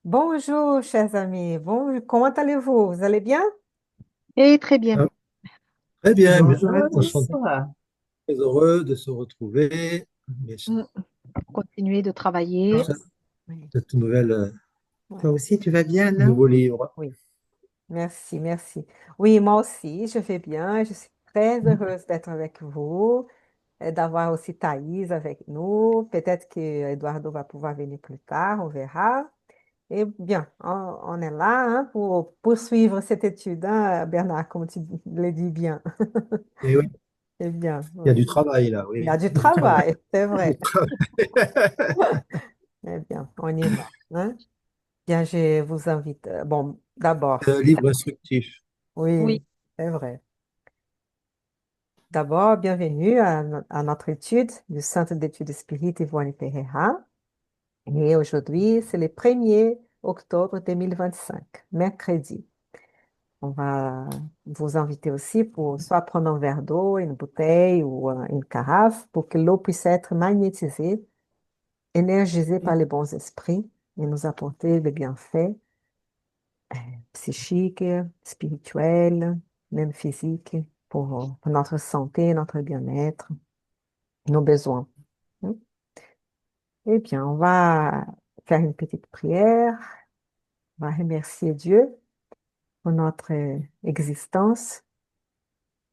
Bonjour, chers amis. Bon, comment allez-vous? Vous allez bien? Et très bien. Ah, très bien, Bonjour à tous. enchanté, très heureux de se retrouver et Mm. Continuer de travailler. cette, Oui, cette nouvelle, ouais, Toi aussi, tu vas bien, Anna? nouveau livre. oui. Merci, merci. Oui, moi aussi, je vais bien. Je suis très heureuse d'être avec vous, et d'avoir aussi Thaïs avec nous. Peut-être que Eduardo va pouvoir venir plus tard, on verra. Et bien, on est là hein, pour poursuivre cette étude, hein, Bernard, comme tu le dis bien. Et oui, C'est bien, il y a oui. du travail là, Il y a oui. du Il y a du travail. travail, c'est Du vrai. travail. Eh bien, on y va, hein. Bien, je vous invite. Bon, d'abord, Livre instructif. Oui. oui, c'est vrai. D'abord, bienvenue à notre étude du Centre d'études spirites Yvonne Pereira. Et aujourd'hui, c'est le 1er octobre 2025, mercredi. On va vous inviter aussi pour soit prendre un verre d'eau, une bouteille ou une carafe pour que l'eau puisse être magnétisée, énergisée par les bons esprits et nous apporter les bienfaits psychiques, spirituels, même physiques, pour notre santé, notre bien-être, nos besoins. Hmm. Eh bien, on va faire une petite prière. On va remercier Dieu pour notre existence,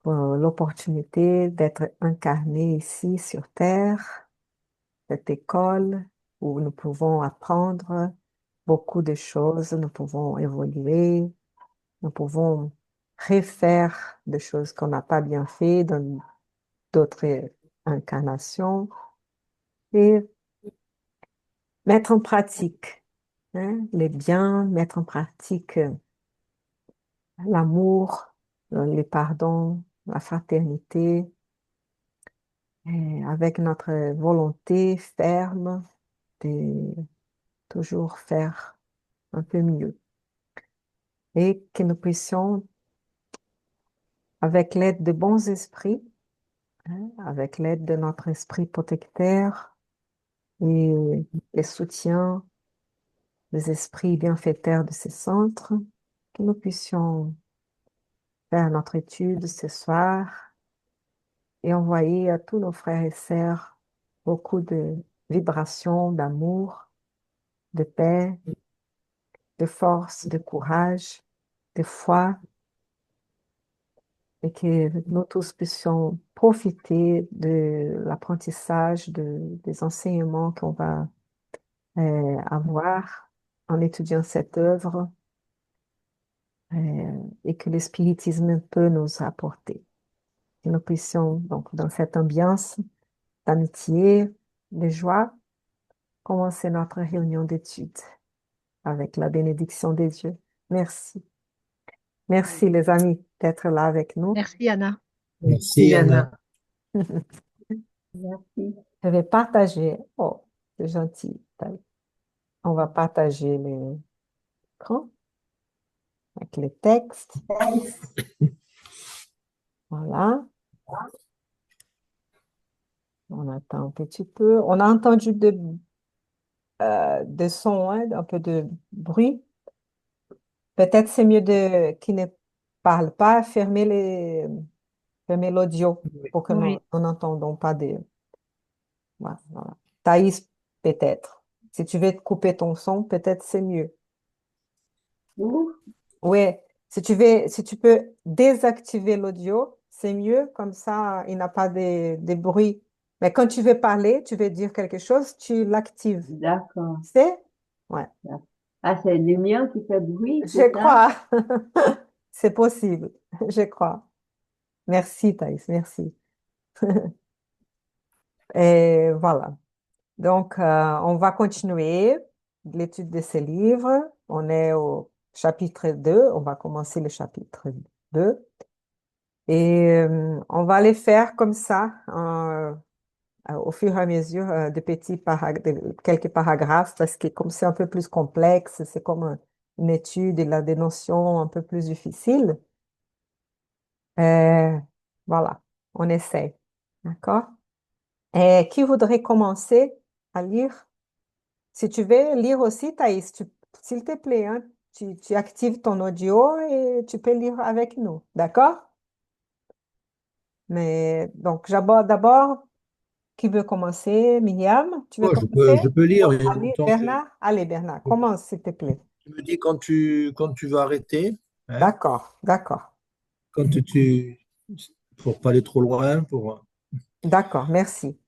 pour l'opportunité d'être incarné ici sur Terre, cette école où nous pouvons apprendre beaucoup de choses, nous pouvons évoluer, nous pouvons refaire des choses qu'on n'a pas bien fait dans d'autres incarnations et mettre en pratique hein, les biens, mettre en pratique l'amour, les pardons, la fraternité, et avec notre volonté ferme de toujours faire un peu mieux et que nous puissions, avec l'aide de bons esprits, hein, avec l'aide de notre esprit protecteur, et les soutiens des esprits bienfaiteurs de ces centres, que nous puissions faire notre étude ce soir et envoyer à tous nos frères et sœurs beaucoup de vibrations, d'amour, de paix, de force, de courage, de foi, et que nous tous puissions profiter de l'apprentissage, des enseignements qu'on va avoir en étudiant cette œuvre et que le spiritisme peut nous apporter. Que nous puissions, donc, dans cette ambiance d'amitié, de joie, commencer notre réunion d'études avec la bénédiction des dieux. Merci. Merci, les amis, d'être là avec nous. Merci, Anna. Merci Merci, Anna. Anna. Merci. Je vais partager. Oh, c'est gentil. On va partager l'écran avec les textes. Voilà. On attend un petit peu. On a entendu des sons, hein, un peu de bruit. Peut-être c'est mieux de qui ne parle pas, fermer l'audio pour que Oui. nous n'entendons pas de. Voilà, voilà. Thaïs, peut-être. Si tu veux couper ton son, peut-être c'est mieux. Ouh, Oui, si tu peux désactiver l'audio, c'est mieux, comme ça, il n'a pas de bruit. Mais quand tu veux parler, tu veux dire quelque chose, tu l'actives. d'accord. C'est? Ouais, Ah, c'est le mien qui fait bruit, je c'est ça? crois. C'est possible, je crois. Merci, Thaïs, merci. Et voilà. Donc, on va continuer l'étude de ces livres. On est au chapitre 2. On va commencer le chapitre 2. Et on va les faire comme ça, au fur et à mesure de de quelques paragraphes, parce que comme c'est un peu plus complexe, c'est comme une étude et là, des notions un peu plus difficiles. Euh, voilà, on essaie. D'accord? Et qui voudrait commencer à lire? Si tu veux lire aussi, Thaïs, s'il te plaît, hein, tu actives ton audio et tu peux lire avec nous, d'accord? Mais donc, d'abord, qui veut commencer? Myriam, tu veux Oh, commencer? je peux lire, Allez, tant que Bernard? Allez, Bernard, commence, s'il te plaît. tu me dis quand tu vas arrêter, hein, D'accord, d'accord, quand tu, pour pas aller trop loin, pour, d'accord, merci.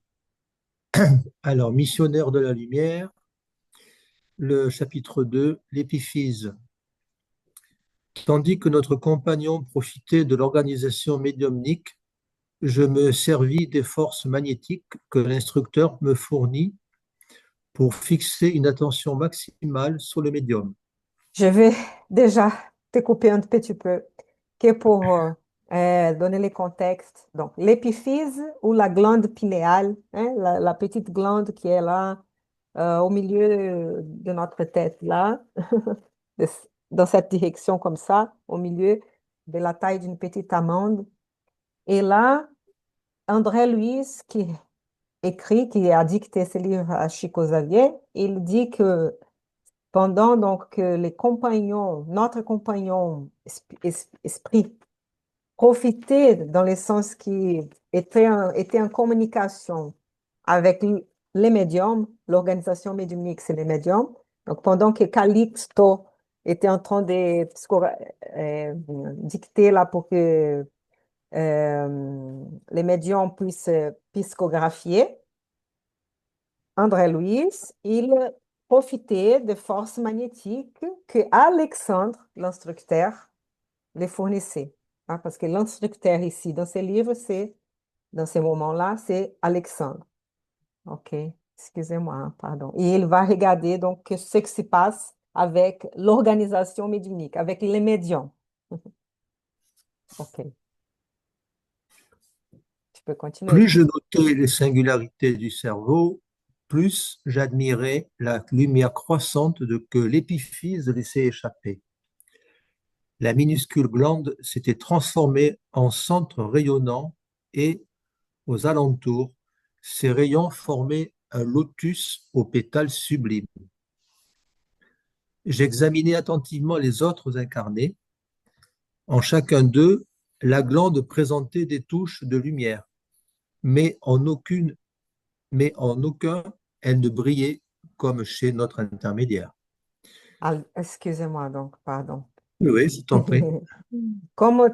alors, missionnaire de la lumière, le chapitre 2, l'épiphyse. Tandis que notre compagnon profitait de l'organisation médiumnique, je me servis des forces magnétiques que l'instructeur me fournit pour fixer une attention maximale sur le médium. Je vais déjà te couper un petit peu, que pour donner les contextes. Donc, l'épiphyse ou la glande pinéale, hein, la petite glande qui est là au milieu de notre tête, là, de- dans cette direction comme ça, au milieu de la taille d'une petite amande. Et là, André Luiz, qui écrit, qui a dicté ce livre à Chico Xavier, il dit que pendant donc que les compagnons, notre compagnon esprit, profitait dans le sens qui était en communication avec les médiums, l'organisation médiumnique, c'est les médiums. Donc pendant que Calixto était en train de dicter là pour que les médiums puissent psychographier, André Louis, il profitait des forces magnétiques que Alexandre, l'instructeur, les fournissait. Hein, parce que l'instructeur ici, dans ce livre, dans ces moments-là, c'est Alexandre. OK, excusez-moi, hein, pardon. Et il va regarder donc ce qui se passe avec l'organisation médiumnique, avec les médiums. OK, tu peux continuer. Plus je notais les singularités du cerveau, plus j'admirais la lumière croissante que l'épiphyse laissait échapper. La minuscule glande s'était transformée en centre rayonnant et, aux alentours, ces rayons formaient un lotus aux pétales sublimes. J'examinais attentivement les autres incarnés. En chacun d'eux, la glande présentait des touches de lumière, mais mais en aucun elle ne brillait comme chez notre intermédiaire. Excusez-moi donc, pardon. Oui, oui, c'est t'en prie. Comme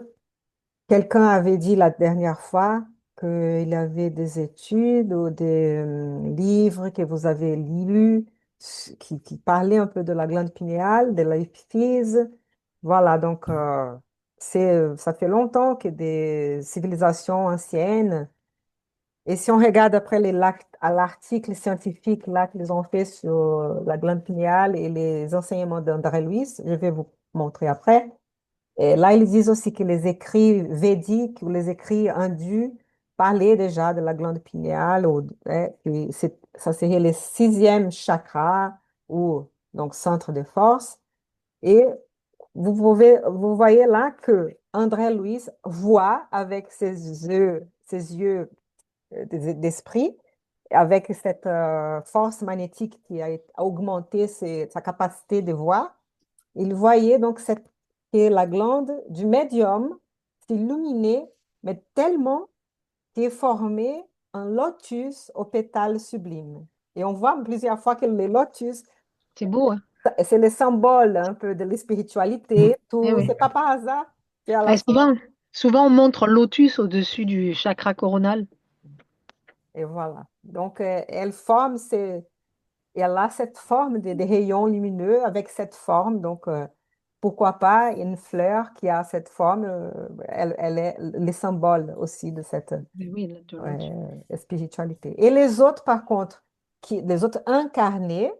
quelqu'un avait dit la dernière fois qu'il avait des études ou des livres que vous avez lus qui parlaient un peu de la glande pinéale, de la hypophyse. Voilà, donc ça fait longtemps que des civilisations anciennes, et si on regarde après à l'article scientifique là qu'ils ont fait sur la glande pinéale et les enseignements d'André Luiz, je vais vous montrer après. Et là, ils disent aussi que les écrits védiques ou les écrits hindus parlaient déjà de la glande pinéale, que ça serait le sixième chakra, ou donc centre de force. Et vous voyez là que André Louis voit avec ses yeux d'esprit, avec cette force magnétique qui a augmenté sa capacité de voir. Il voyait donc que la glande du médium s'illuminait, mais tellement qu'il formait un lotus aux pétales sublimes. Et on voit plusieurs fois que le lotus, C'est beau, hein? c'est le symbole un peu de la Mm. spiritualité, Eh tout, oui. c'est pas par hasard. Et à la Ah, fin, souvent, on montre un lotus au-dessus du chakra coronal. et voilà. Donc, elle a cette forme de rayons lumineux avec cette forme. Donc, pourquoi pas une fleur qui a cette forme, elle est le symbole aussi de cette Mais oui, de lotus. spiritualité. Et les autres, par contre, les autres incarnés,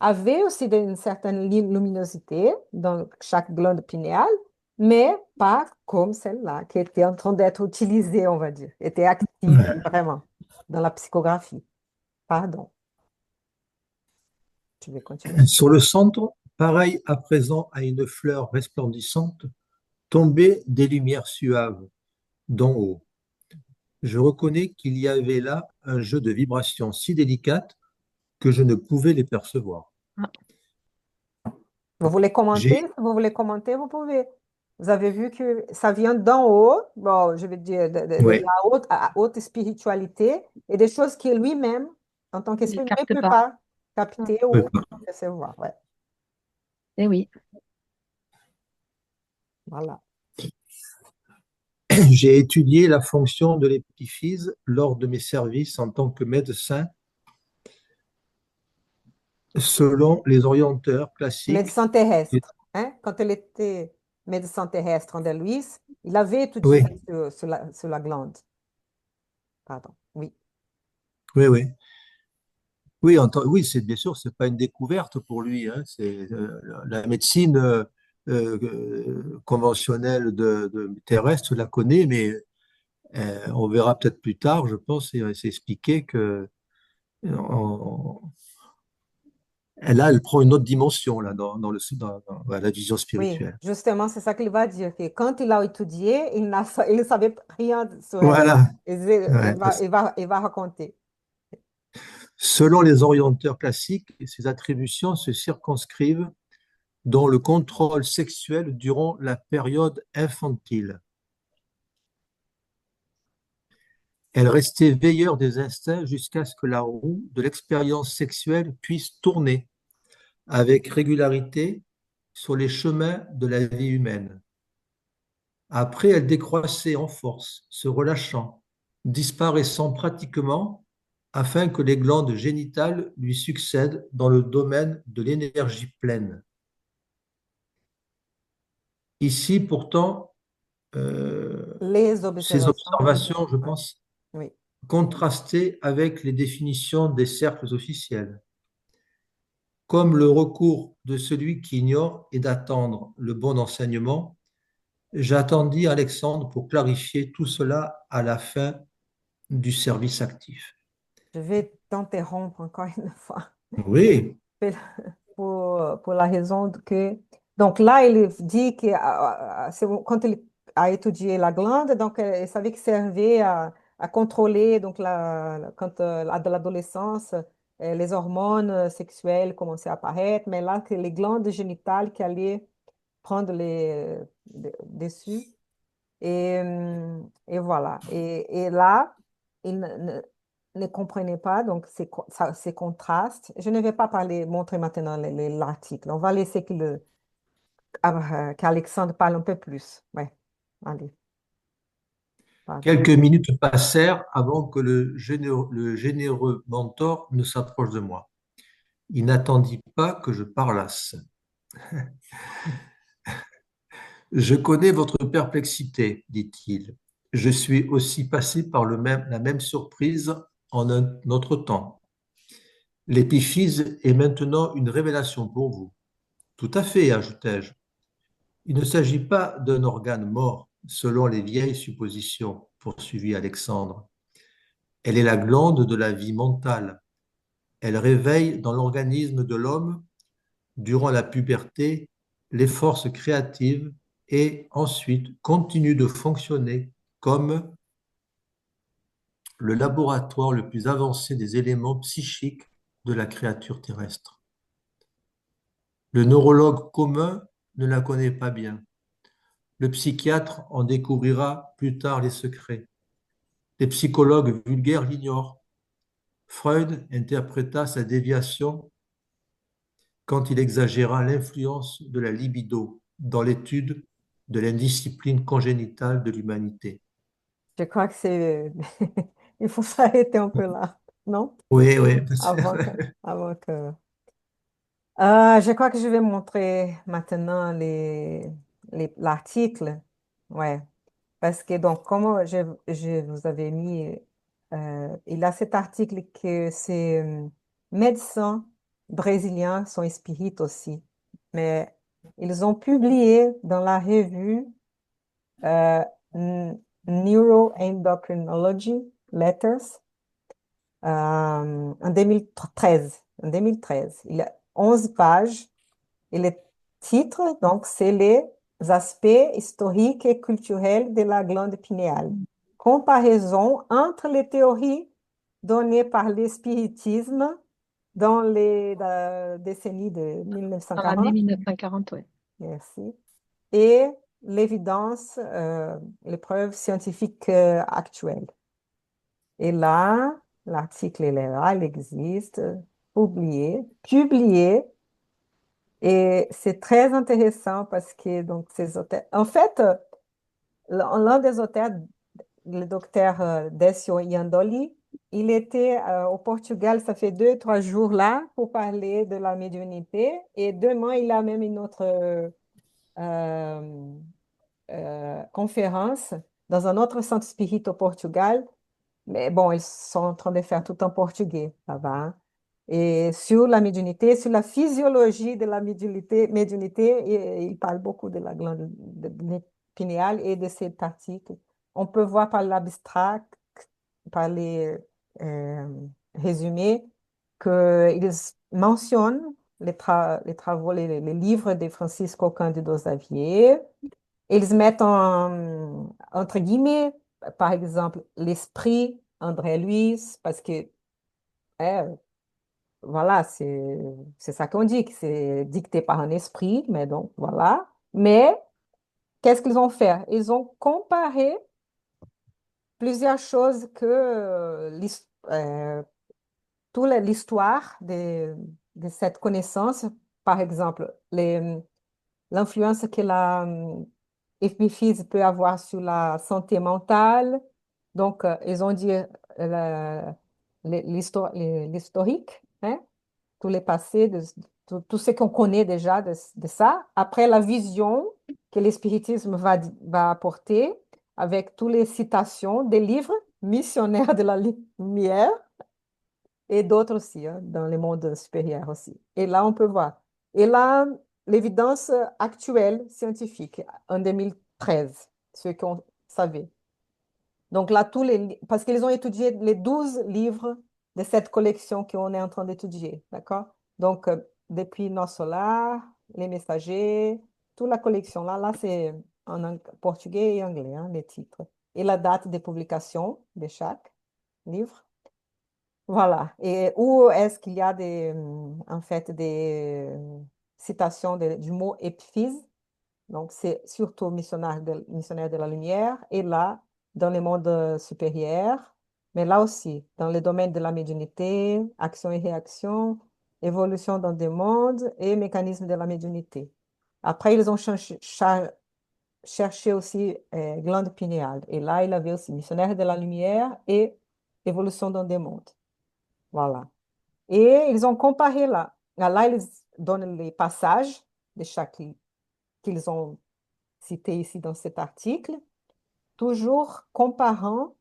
avaient aussi une certaine luminosité dans chaque glande pinéale, mais pas comme celle-là, qui était en train d'être utilisée, on va dire, était active vraiment dans la psychographie. Pardon, tu vais continuer. Sur le centre, pareil à présent à une fleur resplendissante, tombaient des lumières suaves d'en haut. Je reconnais qu'il y avait là un jeu de vibrations si délicates que je ne pouvais les percevoir. Ah, Vous voulez commenter? J'ai, Si vous voulez commenter, vous pouvez. Vous avez vu que ça vient d'en haut, bon, je veux dire, de ouais, la haute spiritualité et des choses qu'il lui-même, en tant Il ne qu'esprit, ne capte peut pas. pas Ah, capter ouais, ou percevoir. Ouais, eh oui. voilà. j'ai étudié la fonction de l'épiphyse lors de mes services en tant que médecin selon les orienteurs classiques. Médecin terrestre, hein? Quand elle était médecin terrestre, André-Louis, il avait étudié Oui, sur la glande. Pardon, oui. oui, oui. Oui, oui, c'est bien sûr, c'est pas une découverte pour lui, hein. C'est la médecine conventionnelle terrestre la connaît, mais on verra peut-être plus tard, je pense, et c'est expliqué que on- elle prend une autre dimension là dans la vision Oui, spirituelle. justement, c'est ça qu'il va dire, que quand il a étudié, il ne savait rien sur elle. Voilà. Il, Ouais. il va raconter. Selon les orienteurs classiques, ces attributions se circonscrivent dans le contrôle sexuel durant la période infantile. Elle restait veilleur des instincts jusqu'à ce que la roue de l'expérience sexuelle puisse tourner avec régularité sur les chemins de la vie humaine. Après, elle décroissait en force, se relâchant, disparaissant pratiquement afin que les glandes génitales lui succèdent dans le domaine de l'énergie pleine. Ici, pourtant, Les ces observations de... observations, je Ouais, pense, oui. contrastaient avec les définitions des cercles officiels, comme le recours de celui qui ignore et d'attendre le bon enseignement. J'attendis Alexandre pour clarifier tout cela à la fin du service actif. Je vais t'interrompre encore une fois Oui, pour la raison que... Donc là, il dit que quand il a étudié la glande, donc il savait que servait à contrôler, donc quand de l'adolescence, les hormones sexuelles commençaient à apparaître, mais là, que les glandes génitales qui allaient prendre dessus. Et voilà. Et là, il ne comprenait pas, donc ces contrastes. Je ne vais pas montrer maintenant l'article. On va laisser qu'Alexandre parle un peu plus. Ouais. Allez, pardon. quelques minutes passèrent avant que le généreux mentor ne s'approche de moi. Il n'attendit pas que je parlasse. Je connais votre perplexité, dit-il. Je suis aussi passé par la même surprise en un autre temps. L'épiphyse est maintenant une révélation pour vous. Tout à fait, ajoutai-je. Il ne s'agit pas d'un organe mort, selon les vieilles suppositions, poursuivit Alexandre. Elle est la glande de la vie mentale. Elle réveille dans l'organisme de l'homme, durant la puberté, les forces créatives et ensuite continue de fonctionner comme le laboratoire le plus avancé des éléments psychiques de la créature terrestre. Le neurologue commun ne la connaît pas bien. Le psychiatre en découvrira plus tard les secrets. Les psychologues vulgaires l'ignorent. Freud interpréta sa déviation quand il exagéra l'influence de la libido dans l'étude de l'indiscipline congénitale de l'humanité. Je crois que c'est... Il faut s'arrêter un peu là, non? Oui, oui. Avant que... Avant que... je crois que je vais montrer maintenant l'article. Ouais. Parce que, donc, comme je vous avais mis, il y a cet article que ces médecins brésiliens sont spirites aussi. Mais ils ont publié dans la revue euh, Neuroendocrinology Letters en 2013. En 2013. Il y a 11 pages. Et le titre, donc, c'est les aspects historiques et culturels de la glande pinéale. Comparaison entre les théories données par le spiritisme dans les décennies de Dans l'année 1940. 1940, oui. Merci. Et l'évidence, les preuves scientifiques actuelles. Et là, l'article il est là, il existe, publié. Et c'est très intéressant parce que donc, ces auteurs, en fait, l'un des auteurs, le docteur Décio Iandoli, il était au Portugal, ça fait 2, 3 jours là, pour parler de la médiumnité. Et demain, il a même une autre euh, conférence dans un autre centre spirit au Portugal. Mais bon, ils sont en train de faire tout en portugais, ça va, hein. Et sur la médiumnité, sur la physiologie de la médiumnité, il parle beaucoup de la glande pinéale et de cet article. On peut voir par l'abstract, par les euh, résumés, qu'ils mentionnent les travaux, les livres de Francisco Cândido Xavier. Ils mettent entre guillemets, par exemple, l'esprit André Luiz, parce que euh, voilà, c'est ça qu'on dit, que c'est dicté par un esprit, mais donc voilà. Mais qu'est-ce qu'ils ont fait? Ils ont comparé plusieurs choses que toute l'histoire de cette connaissance, par exemple, l'influence que la épiphyse peut avoir sur la santé mentale. Donc, ils ont dit l'historique, hein, tous les passés, tout ce qu'on connaît déjà de ça. Après, la vision que l'espiritisme va apporter avec toutes les citations des livres missionnaires de la lumière et d'autres aussi, hein, dans les mondes supérieurs aussi. Et là, on peut voir. Et là, l'évidence actuelle scientifique en 2013, ce qu'on savait. Donc là, parce qu'ils ont étudié les 12 livres de cette collection qu'on est en train d'étudier, d'accord? Donc, depuis Nos Solar, Les Messagers, toute la collection, là c'est en portugais et anglais, hein, les titres. Et la date de publication de chaque livre. Voilà. Et où est-ce qu'il y a en fait, des citations du mot épiphyse? Donc, c'est surtout missionnaire de la lumière. Et là, dans les mondes supérieurs, mais là aussi, dans le domaine de la médiumnité, action et réaction, évolution dans des mondes et mécanismes de la médiumnité. Après, ils ont cherché aussi glande pinéale. Et là, il avait aussi missionnaire de la lumière et évolution dans des mondes. Voilà. Et ils ont comparé là. Là, ils donnent les passages de chaque qu'ils ont cité ici dans cet article, toujours comparant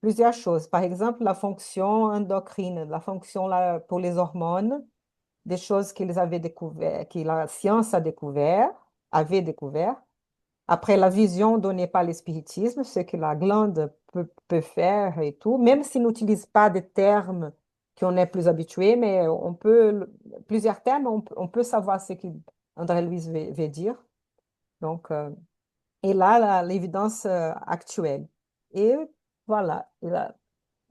plusieurs choses. Par exemple, la fonction endocrine, la fonction là, pour les hormones, des choses qu'ils avaient découvert, que la science avait découvert. Après, la vision donnée par l'espiritisme, ce que la glande peut faire et tout, même s'ils n'utilisent pas des termes qu'on est plus habitué, mais plusieurs termes, on peut savoir ce qu'André Louise veut dire. Donc, et là, l'évidence actuelle. Et voilà.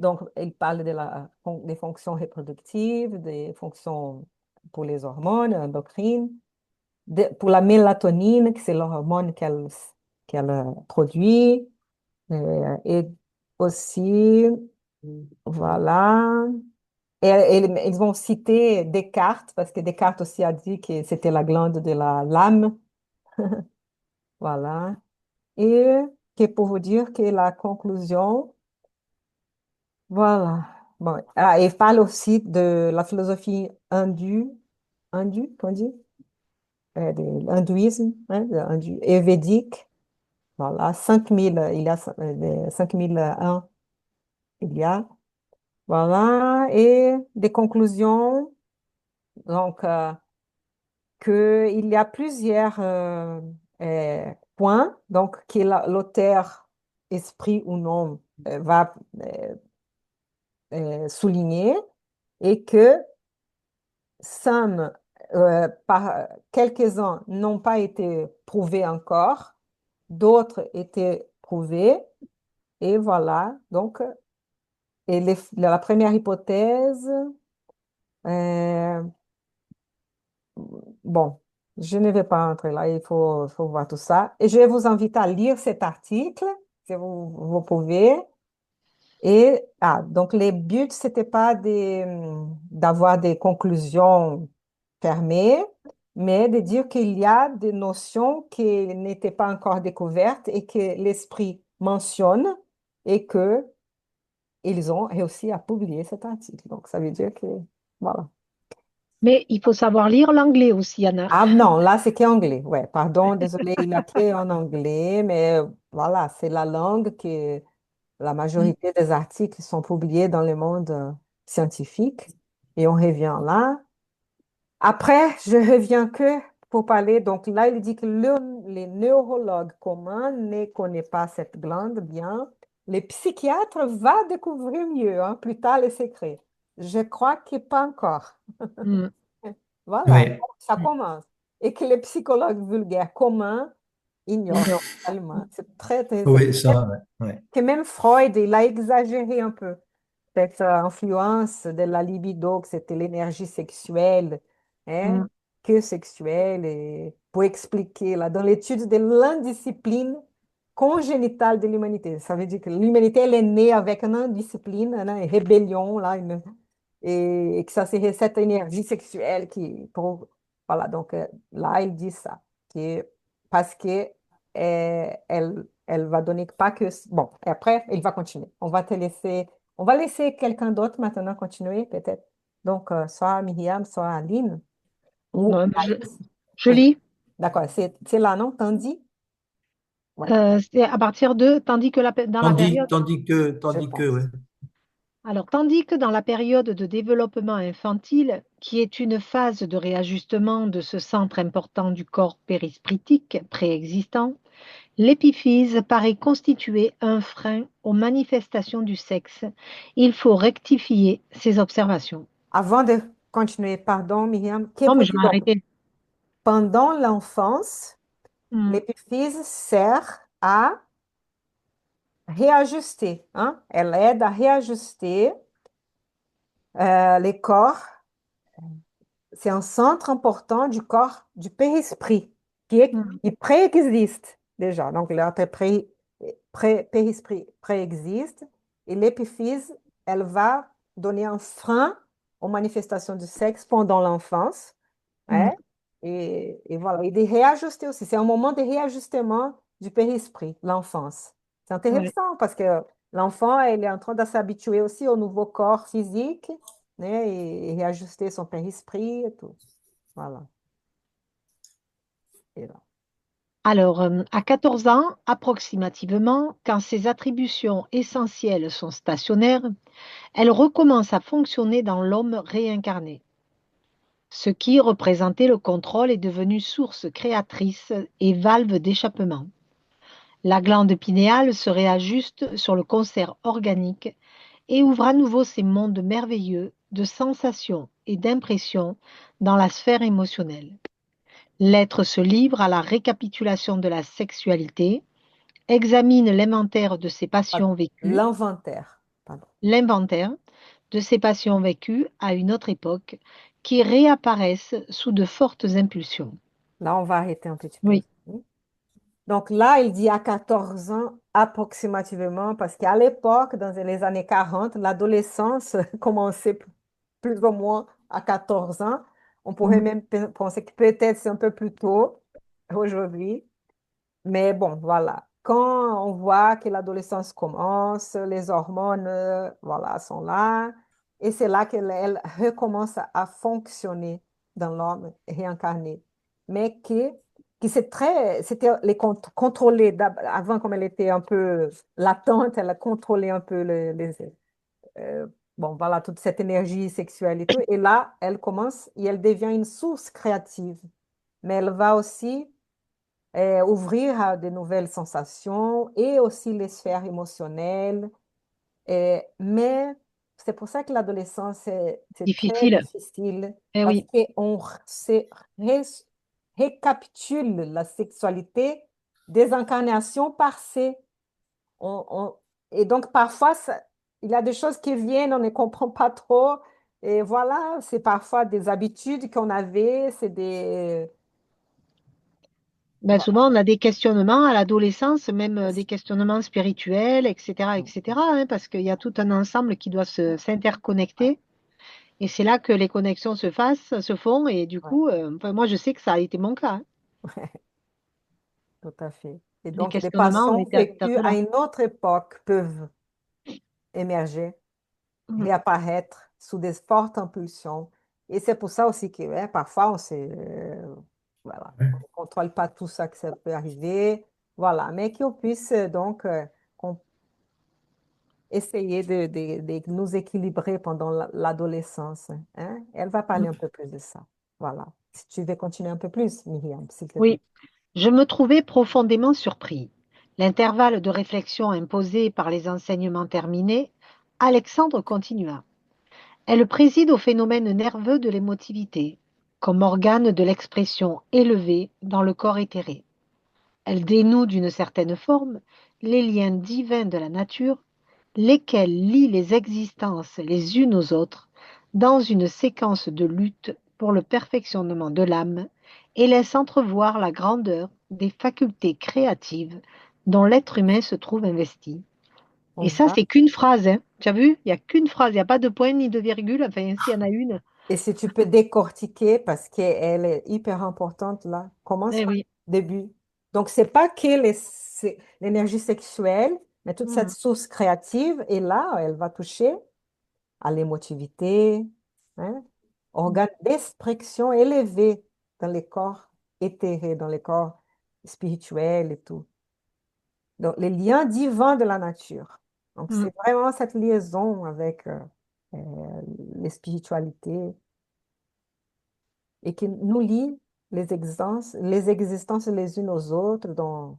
Donc, il parle des fonctions reproductives, des fonctions pour les hormones, endocrines, pour la mélatonine, que c'est l'hormone qu'elle produit, et aussi, voilà. Et ils vont citer Descartes, parce que Descartes aussi a dit que c'était la glande de l'âme. Voilà. Et que pour vous dire que la conclusion, voilà. Bon, il parle aussi de la philosophie qu'on dit, de l'hindouisme, hein, et védique. Voilà, 5000, il y a 5001, il y a. Voilà, et des conclusions, donc, qu'il y a plusieurs points, donc, que l'auteur, esprit ou non, va souligner, et que some, par quelques-uns n'ont pas été prouvés encore, d'autres étaient prouvés, et voilà. Donc, et la première hypothèse, Euh, bon, je ne vais pas entrer là, faut voir tout ça. Et je vous invite à lire cet article, si vous pouvez. Et, donc les buts, c'était pas d'avoir des conclusions fermées, mais de dire qu'il y a des notions qui n'étaient pas encore découvertes et que l'esprit mentionne et que ils ont réussi à publier cet article. Donc, ça veut dire que, voilà. Mais il faut savoir lire l'anglais aussi, Anna. Ah non, là, c'est qu'anglais. Ouais, pardon, désolé, il a que en anglais, mais voilà, c'est la langue que la Mm. majorité des articles sont publiés dans le monde scientifique. Et on revient là. Après, je reviens que pour parler. Donc là, il dit que les neurologues communs ne connaissent pas cette glande bien. Les psychiatres vont découvrir mieux, hein, plus tard les secrets. Je crois que pas encore. Mm. Voilà, Oui, ça commence. Et que les psychologues vulgaires communs ignorent Non. totalement. C'est très, très, oui, ça, ouais. que même Freud, il a exagéré un peu cette influence de la libido, que c'était l'énergie sexuelle, hein, Mm. que sexuelle, et pour expliquer, là, dans l'étude de l'indiscipline congénitale de l'humanité. Ça veut dire que l'humanité, elle est née avec une indiscipline, une rébellion, là, et que ça serait cette énergie sexuelle qui... voilà, donc là, il dit ça, que, parce que elle va donner pas que... Bon, et après, il va continuer. On va laisser quelqu'un d'autre maintenant continuer, peut-être. Donc, soit Myriam, soit Aline, ou Non, Anaïs. je Oui, lis. d'accord, c'est là, non? Tandis? Oui, C'est à partir de, tandis que dans la Tandis, période, tandis que, je tandis que, pense. ouais. alors, tandis que dans la période de développement infantile, qui est une phase de réajustement de ce centre important du corps périspritique préexistant, l'épiphyse paraît constituer un frein aux manifestations du sexe. Il faut rectifier ces observations. Avant de continuer, pardon, Myriam, que Non, mais peut je dire vais donc? arrêter. Pendant l'enfance, Hmm. l'épiphyse sert à réajuster, hein? Elle aide à réajuster les corps. C'est un centre important du corps, du périsprit, Hmm. qui préexiste déjà. Donc, périsprit préexiste et l'épiphyse, elle va donner un frein aux manifestations du sexe pendant l'enfance. Hmm. Hein. Et voilà, et de réajuster aussi. C'est un moment de réajustement du périsprit, l'enfance. C'est Ouais. intéressant parce que l'enfant, elle est en train de s'habituer aussi au nouveau corps physique, né, et réajuster son périsprit et tout. Voilà. Et là. Alors, à 14 ans, approximativement, quand ces attributions essentielles sont stationnaires, elles recommencent à fonctionner dans l'homme réincarné. Ce qui représentait le contrôle est devenu source créatrice et valve d'échappement. La glande pinéale se réajuste sur le concert organique et ouvre à nouveau ces mondes merveilleux de sensations et d'impressions dans la sphère émotionnelle. L'être se livre à la récapitulation de la sexualité, examine l'inventaire de ses Pardon. passions vécues, L'inventaire. Pardon. l'inventaire de ses passions vécues à une autre époque, qui réapparaissent sous de fortes impulsions. Là, on va arrêter un petit peu. Oui. Donc là, il dit à 14 ans approximativement, parce qu'à l'époque, dans les années 40, l'adolescence commençait plus ou moins à 14 ans. On pourrait Mm. même penser que peut-être c'est un peu plus tôt aujourd'hui. Mais bon, voilà. Quand on voit que l'adolescence commence, les hormones, voilà, sont là. Et c'est là qu'elle elle recommence à fonctionner dans l'homme réincarné. Mais qui c'était les contrôler avant, comme elle était un peu latente, elle a contrôlé un peu euh, bon, voilà, toute cette énergie sexuelle et tout. Et là, elle commence et elle devient une source créative. Mais elle va aussi ouvrir à de nouvelles sensations et aussi les sphères émotionnelles. Mais c'est pour ça que l'adolescence, c'est très Difficile. difficile Eh parce oui, qu'on récapitule la sexualité des incarnations passées. On- on- et donc, parfois, il y a des choses qui viennent, on ne comprend pas trop. Et voilà, c'est parfois des habitudes qu'on avait, c'est des... Ben, souvent, on a des questionnements à l'adolescence, même des questionnements spirituels, etc., hein, parce qu'il y a tout un ensemble qui doit s'interconnecter. Et c'est là que les connexions se font. Et du Ouais, coup, enfin, moi, je sais que ça a été mon cas, hein. tout à fait. Et Les donc, des questionnements ont passions été tout à vécues fait à là. une autre époque peuvent émerger, Mhm. réapparaître sous des fortes impulsions. Et c'est pour ça aussi que ouais, parfois, voilà, on ne contrôle pas tout ça que ça peut arriver. Voilà, mais qu'on puisse donc essayer de nous équilibrer pendant l'adolescence, hein. Elle va parler un peu plus de ça. Voilà. Si tu veux continuer un peu plus, Myriam, s'il te plaît. Oui, je me trouvais profondément surpris. L'intervalle de réflexion imposé par les enseignements terminés, Alexandre continua. Elle préside au phénomène nerveux de l'émotivité, comme organe de l'expression élevée dans le corps éthéré. Elle dénoue d'une certaine forme les liens divins de la nature, lesquels lient les existences les unes aux autres dans une séquence de lutte pour le perfectionnement de l'âme et laisse entrevoir la grandeur des facultés créatives dont l'être humain se trouve investi. On Et ça, voit. c'est qu'une phrase, hein. Tu as vu? Il n'y a qu'une phrase, il n'y a pas de point ni de virgule. Enfin, s'il y en a une. Et si tu peux décortiquer, parce qu'elle est hyper importante là, commence Eh par oui. le début. Donc, c'est pas que l'énergie sexuelle, mais toute cette Mhm. source créative. Et là, elle va toucher à l'émotivité, hein, organe d'expression élevé dans les corps éthérés, dans les corps spirituels et tout. Donc, les liens divins de la nature. Donc, Mhm. c'est vraiment cette liaison avec euh, les spiritualités et qui nous lie les existences les unes aux autres. Tout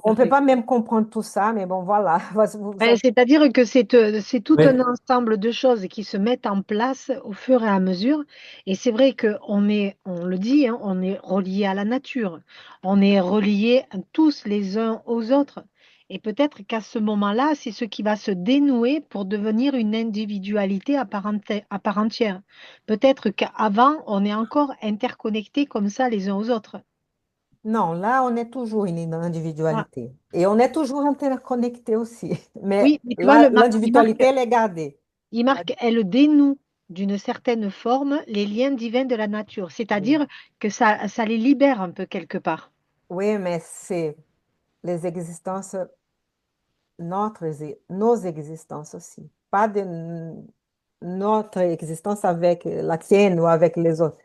On à ne peut fait. pas même comprendre tout ça, mais bon, voilà. Vous Ben, avez- c'est-à-dire que c'est tout un Oui, ensemble de choses qui se mettent en place au fur et à mesure. Et c'est vrai qu'on est, on le dit, hein, on est reliés à la nature. On est reliés tous les uns aux autres. Et peut-être qu'à ce moment-là, c'est ce qui va se dénouer pour devenir une individualité à part entière. Peut-être qu'avant, on est encore interconnectés comme ça les uns aux autres. Non, là, on est toujours une Ah, individualité. Et on est toujours interconnecté aussi. Mais oui, mais tu vois, là, l'individualité, elle est gardée. il marque, elle dénoue d'une certaine forme les liens divins de la nature, Oui, c'est-à-dire que ça les libère un peu quelque part. oui, mais c'est les existences, nos existences aussi. Pas de notre existence avec la tienne ou avec les autres.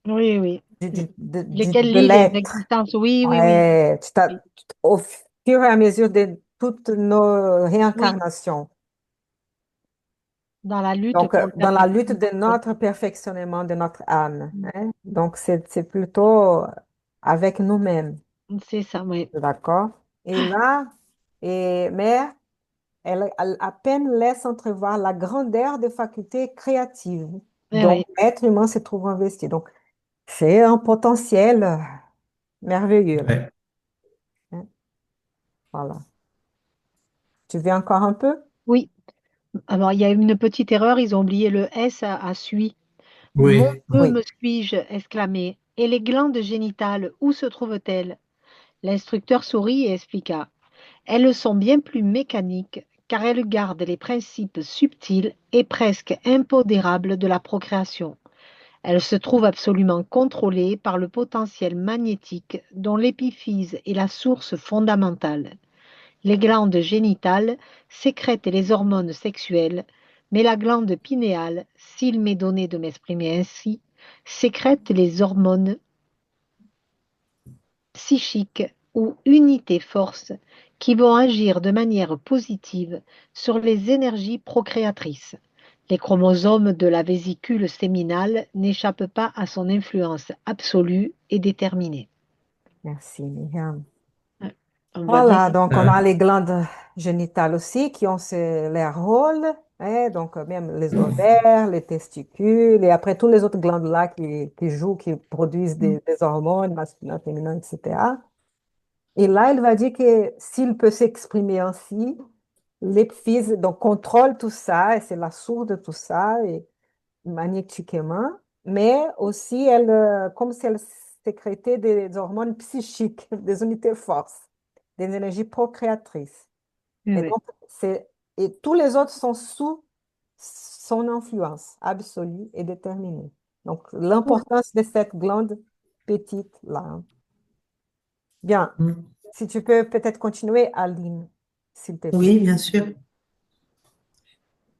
Oui, oui. Lesquels De lient les l'être. existences. Oui, oui, oui. Ouais, Oui, au fur et à mesure de toutes nos oui. réincarnations. Dans la lutte Donc, pour le dans la lutte perfectionnement. de Oui. notre perfectionnement de notre âme, hein. Donc, c'est plutôt avec nous-mêmes, C'est ça, oui. d'accord? Et là, mais elle à peine laisse entrevoir la grandeur des facultés créatives Oui, dont oui. l'être humain se trouve investi. Donc, c'est un potentiel merveilleux là, ouais. hein. Voilà. Tu veux encore un peu? Oui. Alors, il y a eu une petite erreur, ils ont oublié le S à suis. Mon Oui, Dieu, Oui. me suis-je exclamé. Et les glandes génitales, où se trouvent-elles? L'instructeur sourit et expliqua. Elles sont bien plus mécaniques car elles gardent les principes subtils et presque impondérables de la procréation. Elles se trouvent absolument contrôlées par le potentiel magnétique dont l'épiphyse est la source fondamentale. Les glandes génitales sécrètent les hormones sexuelles, mais la glande pinéale, s'il m'est donné de m'exprimer ainsi, sécrète les hormones psychiques ou unités forces qui vont agir de manière positive sur les énergies procréatrices. Les chromosomes de la vésicule séminale n'échappent pas à son influence absolue et déterminée. Merci, Myriam. Ouais. On voit bien. Voilà, donc on euh, a les glandes génitales aussi qui ont leur rôle, hein, donc même les ovaires, les testicules, et après tous les autres glandes-là qui jouent, qui produisent des hormones masculines, féminines, etc. Et là, il va dire que s'il peut s'exprimer ainsi, l'épiphyse donc contrôle tout ça et c'est la source de tout ça et magnétiquement, mais aussi elle, comme si elle sécrétait des hormones psychiques, des unités force, des énergies procréatrices. Oui, Et oui. donc, et tous les autres sont sous son influence absolue et déterminée. Donc, l'importance de cette glande petite-là. Hein. Bien, Mm. si tu peux peut-être continuer, Aline, s'il te plaît. Oui, bien sûr.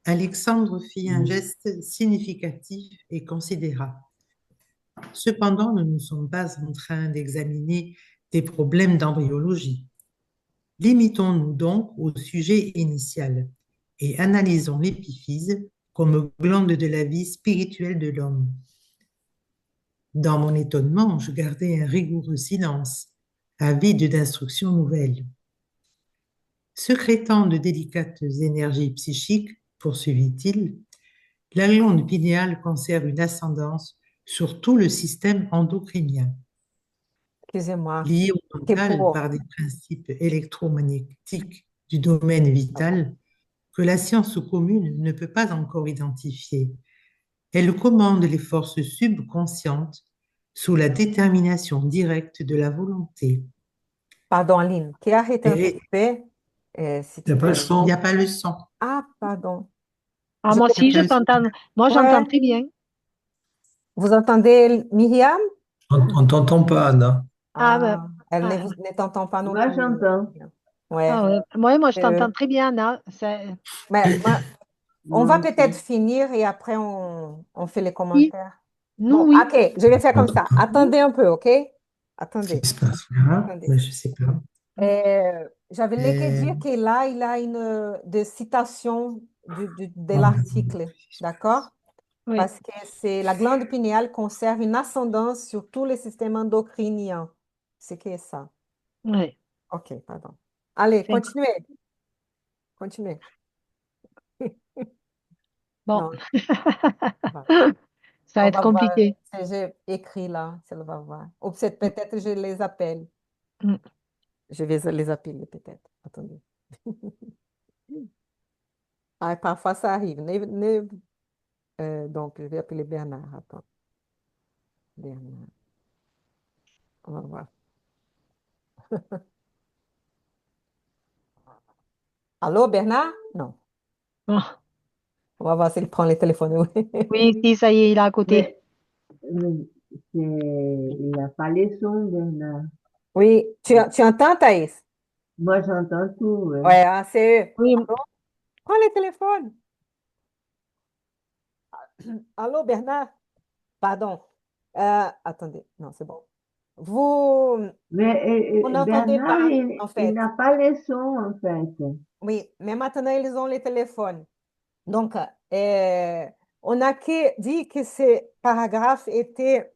Alexandre fit un geste significatif et considéra. Cependant, nous ne sommes pas en train d'examiner des problèmes d'embryologie. Limitons-nous donc au sujet initial et analysons l'épiphyse comme glande de la vie spirituelle de l'homme. Dans mon étonnement, je gardai un rigoureux silence, avide d'instructions nouvelles. Secrétant de délicates énergies psychiques, poursuivit-il, la glande pinéale conserve une ascendance sur tout le système endocrinien, Excusez-moi. lié au C'est mental pour... par des principes électromagnétiques du domaine vital que la science commune ne peut pas encore identifier. Elle commande les forces subconscientes sous la détermination directe de la volonté. Pardon, Aline, qui a arrêté un Et petit peu, si Il n'y tu a pas peux. le il n'y son. a pas le son. Ah, pardon. Ah, Je- moi Il n'y a aussi, pas je le son. t'entends. Moi, j'entends Ouais. très bien. Vous entendez Myriam? On ne t'entend pas, Anna. Ah, ben, Ah, elle ah, ne t'entend pas non Moi, plus. j'entends. Ouais. ah ouais. Moi, je Euh, t'entends très bien, Anna. mais on Moi va peut-être aussi. finir et après on fait les Oui, commentaires. nous, Bon, oui. ok, je vais faire On comme ça. t'entend. Attendez un peu, ok? Qu'est-ce Attendez, qui se passe? Ah, attendez. mais je ne sais pas. J'avais que Euh, dire que là, il a une de citation de Ah, l'article, d'accord? Oui, Parce que c'est la glande pinéale conserve une ascendance sur tous les systèmes endocriniens. C'est que ça. oui. Ok, pardon. Allez, C'est- continuez, continuez. Bon, Non, va. ça va On être va voir compliqué. ce que j'ai écrit là, si elle va voir. Ou peut-être je les appelle. Mm. Je vais les appeler peut-être. Attendez. Ah, parfois ça arrive. Donc, je vais appeler Bernard. Attends. Bernard. On va voir. Allô, Bernard? Non. Ah, On va voir s'il prend le téléphone. oui, si, ça y est, il est à côté. mais il n'a pas les sons, Bernard. Oui, tu entends, Thaïs? Moi, j'entends tout, ouais. Ouais, ah, c'est eux. Oui, Allô? Prends le téléphone. Allô, Bernard? Pardon. Attendez. Non, c'est bon. Vous, Mais vous n'entendez Bernard, pas, en il fait. n'a pas les sons, en fait. Oui, mais maintenant, ils ont les téléphones. Donc, on a dit que ce paragraphe était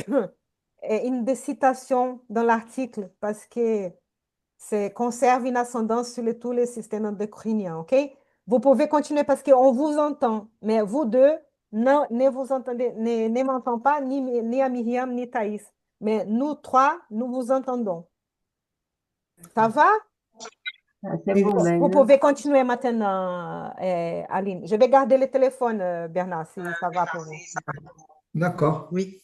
une des citations dans l'article parce que ça conserve une ascendance sur tous les systèmes endocriniens, OK? Vous pouvez continuer parce qu'on vous entend, mais vous deux, non, ne vous entendez, ne m'entendez pas, ni à Myriam, ni Thaïs. Mais nous trois, nous vous entendons. Ça va? Ah, c'est Oui, bon, vous maintenant. pouvez continuer maintenant, Aline. Je vais garder le téléphone, Bernard, si ça va pour vous. d'accord. Oui.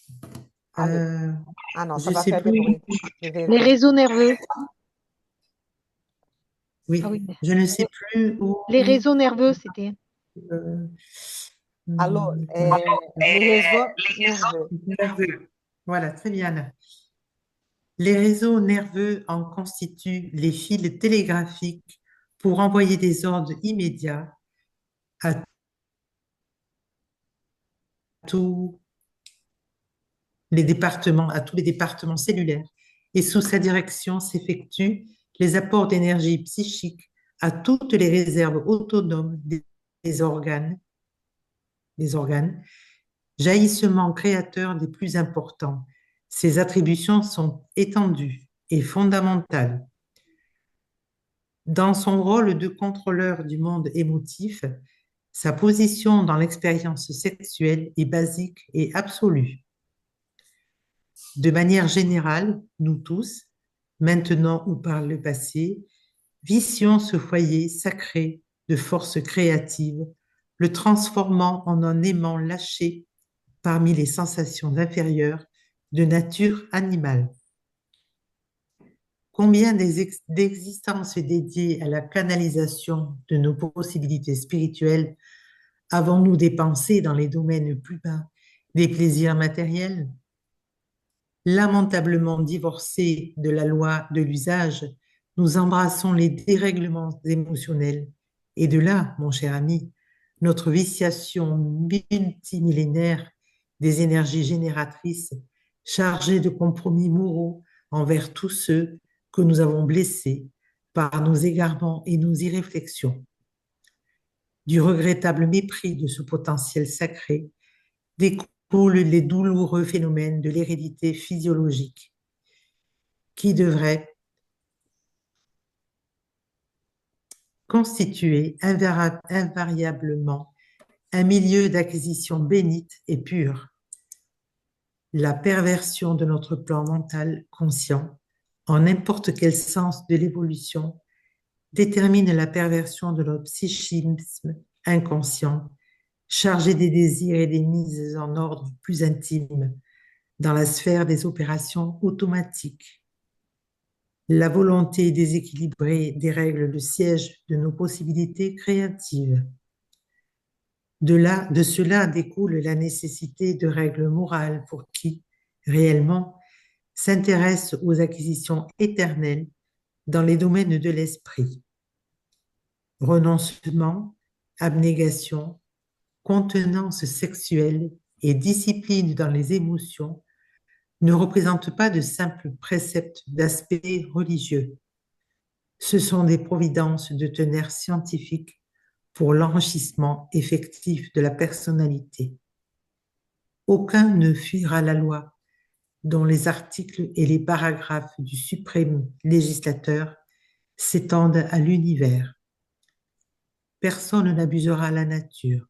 Allez. Euh, Ah non, je ça ne va sais faire du plus. bruit. Je vais les réseaux nerveux. Ah Oui, oui, je ne sais plus où. les réseaux nerveux, c'était. euh, Allô, voilà. les réseaux nerveux. Nerveux. Voilà, très bien. Les réseaux nerveux en constituent les fils télégraphiques pour envoyer des ordres immédiats à tous à tous les départements cellulaires. Et sous sa direction s'effectuent les apports d'énergie psychique à toutes les réserves autonomes des organes, des organes, jaillissements créateurs des plus importants. Ces attributions sont étendues et fondamentales. Dans son rôle de contrôleur du monde émotif, sa position dans l'expérience sexuelle est basique et absolue. De manière générale, nous tous, maintenant ou par le passé, vissions ce foyer sacré de force créative, le transformant en un aimant lâché parmi les sensations inférieures de nature animale. Combien d'existences dédiées à la canalisation de nos possibilités spirituelles avons-nous dépensé dans les domaines plus bas des plaisirs matériels? Lamentablement divorcés de la loi de l'usage, nous embrassons les dérèglements émotionnels. Et de là, mon cher ami, notre viciation multimillénaire des énergies génératrices chargées de compromis moraux envers tous ceux que nous avons blessés par nos égarements et nos irréflexions. Du regrettable mépris de ce potentiel sacré découlent les douloureux phénomènes de l'hérédité physiologique qui devraient constituer invariablement un milieu d'acquisition bénite et pure. La perversion de notre plan mental conscient, en n'importe quel sens de l'évolution, détermine la perversion de notre psychisme inconscient, chargé des désirs et des mises en ordre plus intimes dans la sphère des opérations automatiques. La volonté déséquilibrée dérègle le siège de nos possibilités créatives. De cela découle la nécessité de règles morales pour qui, réellement, s'intéresse aux acquisitions éternelles dans les domaines de l'esprit. Renoncement, abnégation, contenance sexuelle et discipline dans les émotions ne représentent pas de simples préceptes d'aspect religieux. Ce sont des providences de teneur scientifique pour l'enrichissement effectif de la personnalité. Aucun ne fuira la loi dont les articles et les paragraphes du suprême législateur s'étendent à l'univers. Personne n'abusera la nature.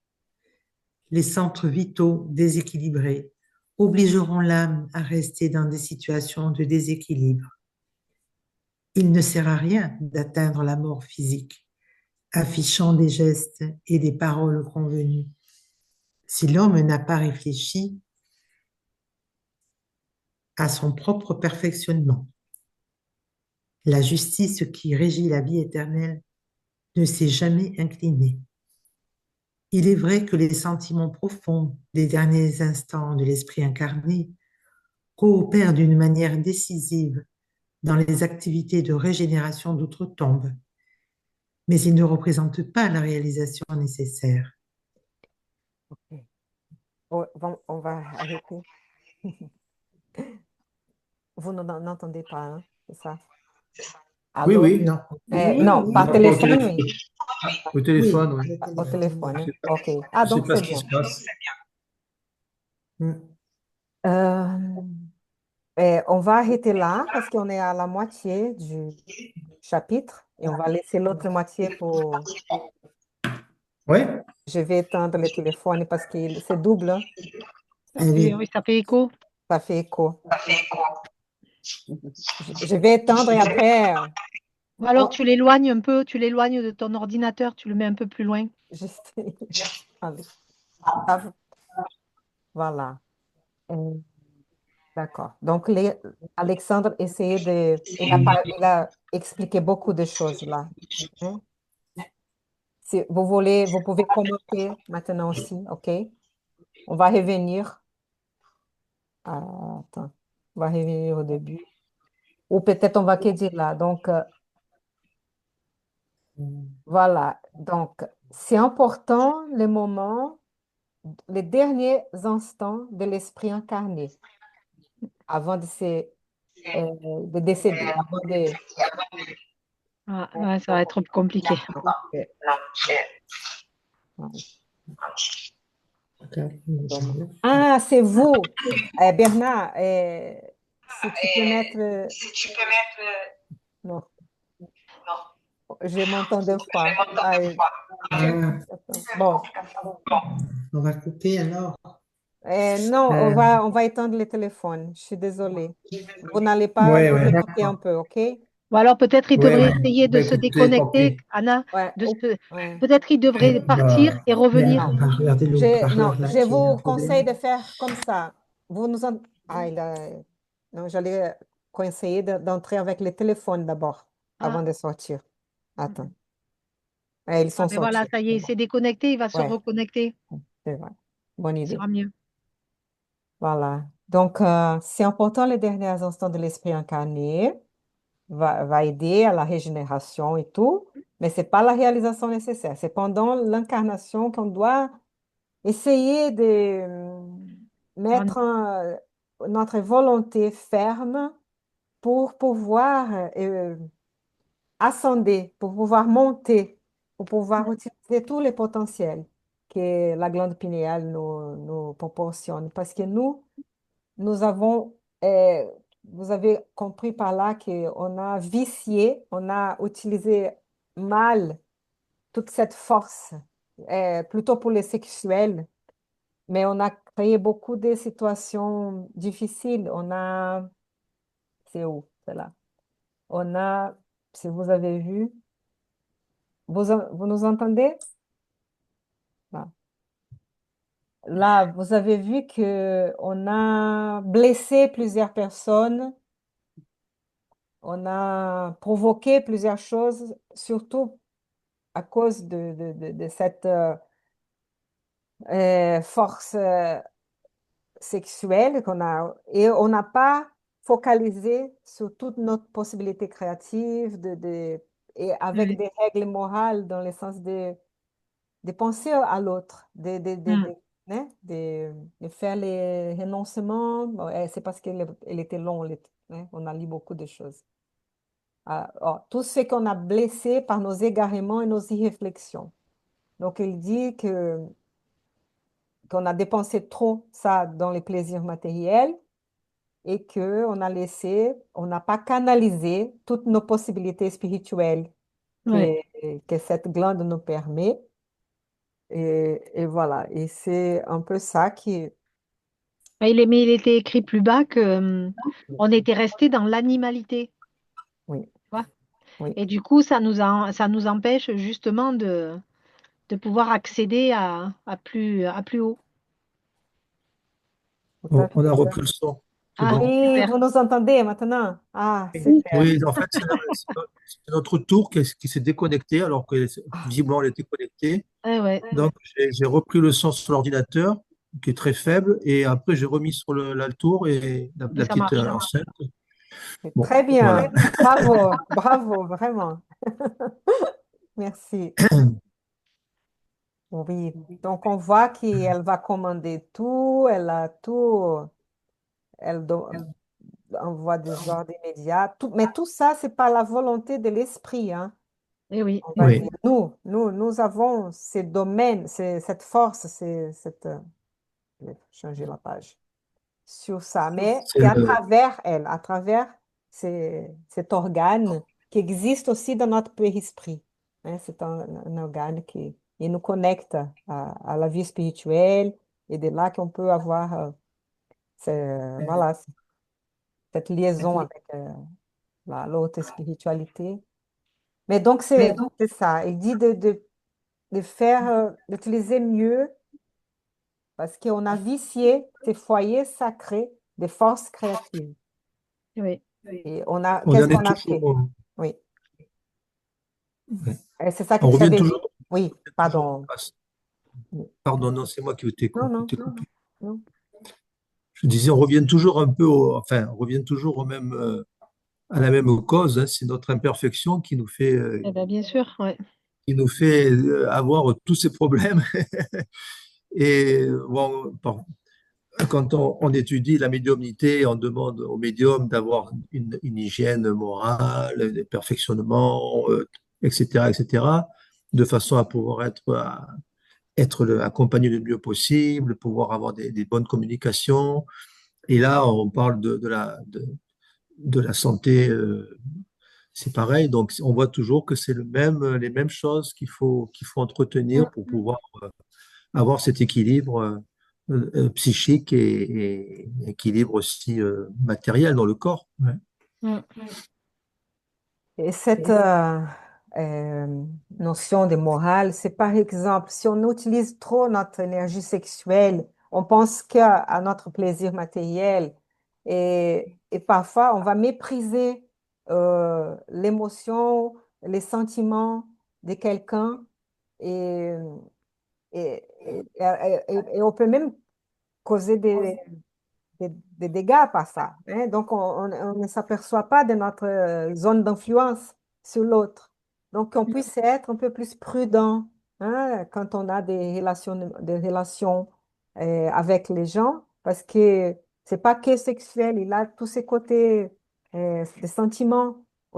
Les centres vitaux déséquilibrés obligeront l'âme à rester dans des situations de déséquilibre. Il ne sert à rien d'atteindre la mort physique, affichant des gestes et des paroles convenus. Si l'homme n'a pas réfléchi à son propre perfectionnement, la justice qui régit la vie éternelle ne s'est jamais inclinée. Il est vrai que les sentiments profonds des derniers instants de l'esprit incarné coopèrent d'une manière décisive dans les activités de régénération d'outre-tombe, mais ils ne représentent pas la réalisation nécessaire. Ok. On va arrêter. Vous n'entendez pas, hein? C'est ça? Oui, Allô? oui. Non. Non, par Pas au téléphone, téléphone. oui. Au téléphone, oui. Au téléphone, hein? Je Ok. Ah, ne sais donc pas c'est ce qui bien. se passe. Euh, on va arrêter là parce qu'on est à la moitié du chapitre et on va laisser l'autre moitié pour... Oui, Je vais éteindre le téléphone parce que c'est double, hein. Oui, ça fait écho. Ça fait écho. Je vais éteindre et après, Ou alors oh, tu l'éloignes un peu, tu l'éloignes de ton ordinateur, tu le mets un peu plus loin. juste... Allez. Ah, voilà. Euh, D'accord. Donc, Alexandre essayait de... il a expliqué beaucoup de choses là, hein. Si vous voulez, vous pouvez commenter maintenant aussi, OK? On va revenir. Attends. On va revenir au début. Ou peut-être on va que dire là. Donc, voilà. Donc, c'est important les moments, les derniers instants de l'esprit incarné avant de décéder, avant de... Ah, ouais, ça va être compliqué. Ah, c'est vous. Bernard, si tu peux mettre... Non, je m'entends deux fois. Ah, Ah, bon, on va couper alors. non, Euh, on va éteindre le téléphone. Je suis désolée. Vous n'allez pas oui, vous oui. écouter un d'accord. peu, OK? Ou alors peut-être il Ouais, devrait essayer de bah, se écoutez, tant déconnecter, pis. Anna, Ouais, de se... ouais. peut-être il devrait partir et revenir. Non, non, je vous conseille de faire comme ça. Vous nous en... Ah, non, j'allais conseiller d'entrer avec le téléphone d'abord, avant Ah, de sortir. Attends. Ouais, ils ah sont ben voilà, sortis. ça y est, C'est il bon. s'est déconnecté, il va se Ouais, reconnecter. c'est vrai. Bonne Ce idée. sera mieux. Voilà. Donc, c'est important les derniers instants de l'esprit incarné. Va aider à la régénération et tout, mais c'est pas la réalisation nécessaire. C'est pendant l'incarnation qu'on doit essayer de Rendre- mettre notre volonté ferme pour pouvoir ascender, pour pouvoir monter, pour pouvoir utiliser tous les potentiels que la glande pinéale nous proportionne. Parce que nous avons, vous avez compris par là qu'on a vicié, on a utilisé mal toute cette force, plutôt pour les sexuels, mais on a créé beaucoup de situations difficiles. C'est où, c'est là. On a, si vous avez vu, vous nous entendez? Là. Là, vous avez vu que on a blessé plusieurs personnes. On a provoqué plusieurs choses, surtout à cause de cette force sexuelle qu'on a. Et on n'a pas focalisé sur toute notre possibilité créative et avec Oui. des règles morales dans le sens de penser à l'autre, Mm. hein, de faire les renoncements. Bon, c'est parce qu'il était long, hein, on a lu beaucoup de choses. Tout ce qu'on a blessé par nos égarements et nos irréflexions. Donc, il dit qu'on a dépensé trop ça dans les plaisirs matériels et on n'a pas canalisé toutes nos possibilités spirituelles Ouais. que cette glande nous permet. Et voilà, et c'est un peu ça qui... Mais il était écrit plus bas que on était resté dans l'animalité. Oui, Tu vois. oui, Et du coup, ça nous empêche justement de pouvoir accéder à plus haut. tout à Bon, on a fait. repris le son. C'est Ah, bon? Oui, super. vous nous entendez maintenant? Ah, Oui, super. oui, en fait, c'est notre tour qui s'est déconnecté alors que Ah, visiblement elle était connectée. Ouais, ouais. Donc, j'ai repris le son sur l'ordinateur, qui est très faible, et après, j'ai remis sur la tour et Et la ça petite marche. enceinte. c'est Bon, très bien. voilà. Bravo, bravo, vraiment. Merci. Oui, donc on voit qu'elle va commander tout, elle a tout, envoie des ordres immédiats, mais tout ça, c'est pas la volonté de l'esprit, hein. Eh oui. On va Oui, dire, nous avons ces domaines, cette force, je vais changer la page, sur ça, mais c'est c'est à le, travers elle, à travers cet organe qui existe aussi dans notre périsprit, hein. C'est un organe qui nous connecte à la vie spirituelle et de là qu'on peut avoir voilà, cette liaison avec l'autre spiritualité. Mais donc, c'est ça. Il dit de faire, d'utiliser mieux parce qu'on a vicié ces foyers sacrés des forces créatives. Eh oui. Et on qu'est-ce en est qu'on a fait? toujours. Oui. Ouais. Et c'est ça que On tu revient avais dit. toujours. Oui, toujours pardon. Pardon, non, c'est moi qui Non, t'ai non, coupé. non. Je disais, on revient toujours un peu enfin, on revient toujours au même, à la même cause, hein, c'est notre imperfection Eh ben, bien sûr, ouais. qui nous fait avoir tous ces problèmes. Et bon, quand on étudie la médiumnité, on demande au médium d'avoir une hygiène morale, des perfectionnements, etc., etc., de façon à pouvoir accompagné le mieux possible, pouvoir avoir des bonnes communications. Et là, on parle de la santé, c'est pareil. Donc, on voit toujours que c'est les mêmes choses qu'il faut entretenir pour pouvoir avoir cet équilibre psychique et équilibre aussi matériel dans le corps. Ouais. Mm. Et cette Et- notion de morale, c'est par exemple, si on utilise trop notre énergie sexuelle, on pense qu'à notre plaisir matériel et parfois on va mépriser l'émotion, les sentiments de quelqu'un et, et on peut même causer des dégâts par ça, hein. Donc, on ne s'aperçoit pas de notre zone d'influence sur l'autre. Donc, on puisse être un peu plus prudent, hein, quand on a des relations avec les gens, parce que c'est pas que sexuel, il a tous ses côtés, des sentiments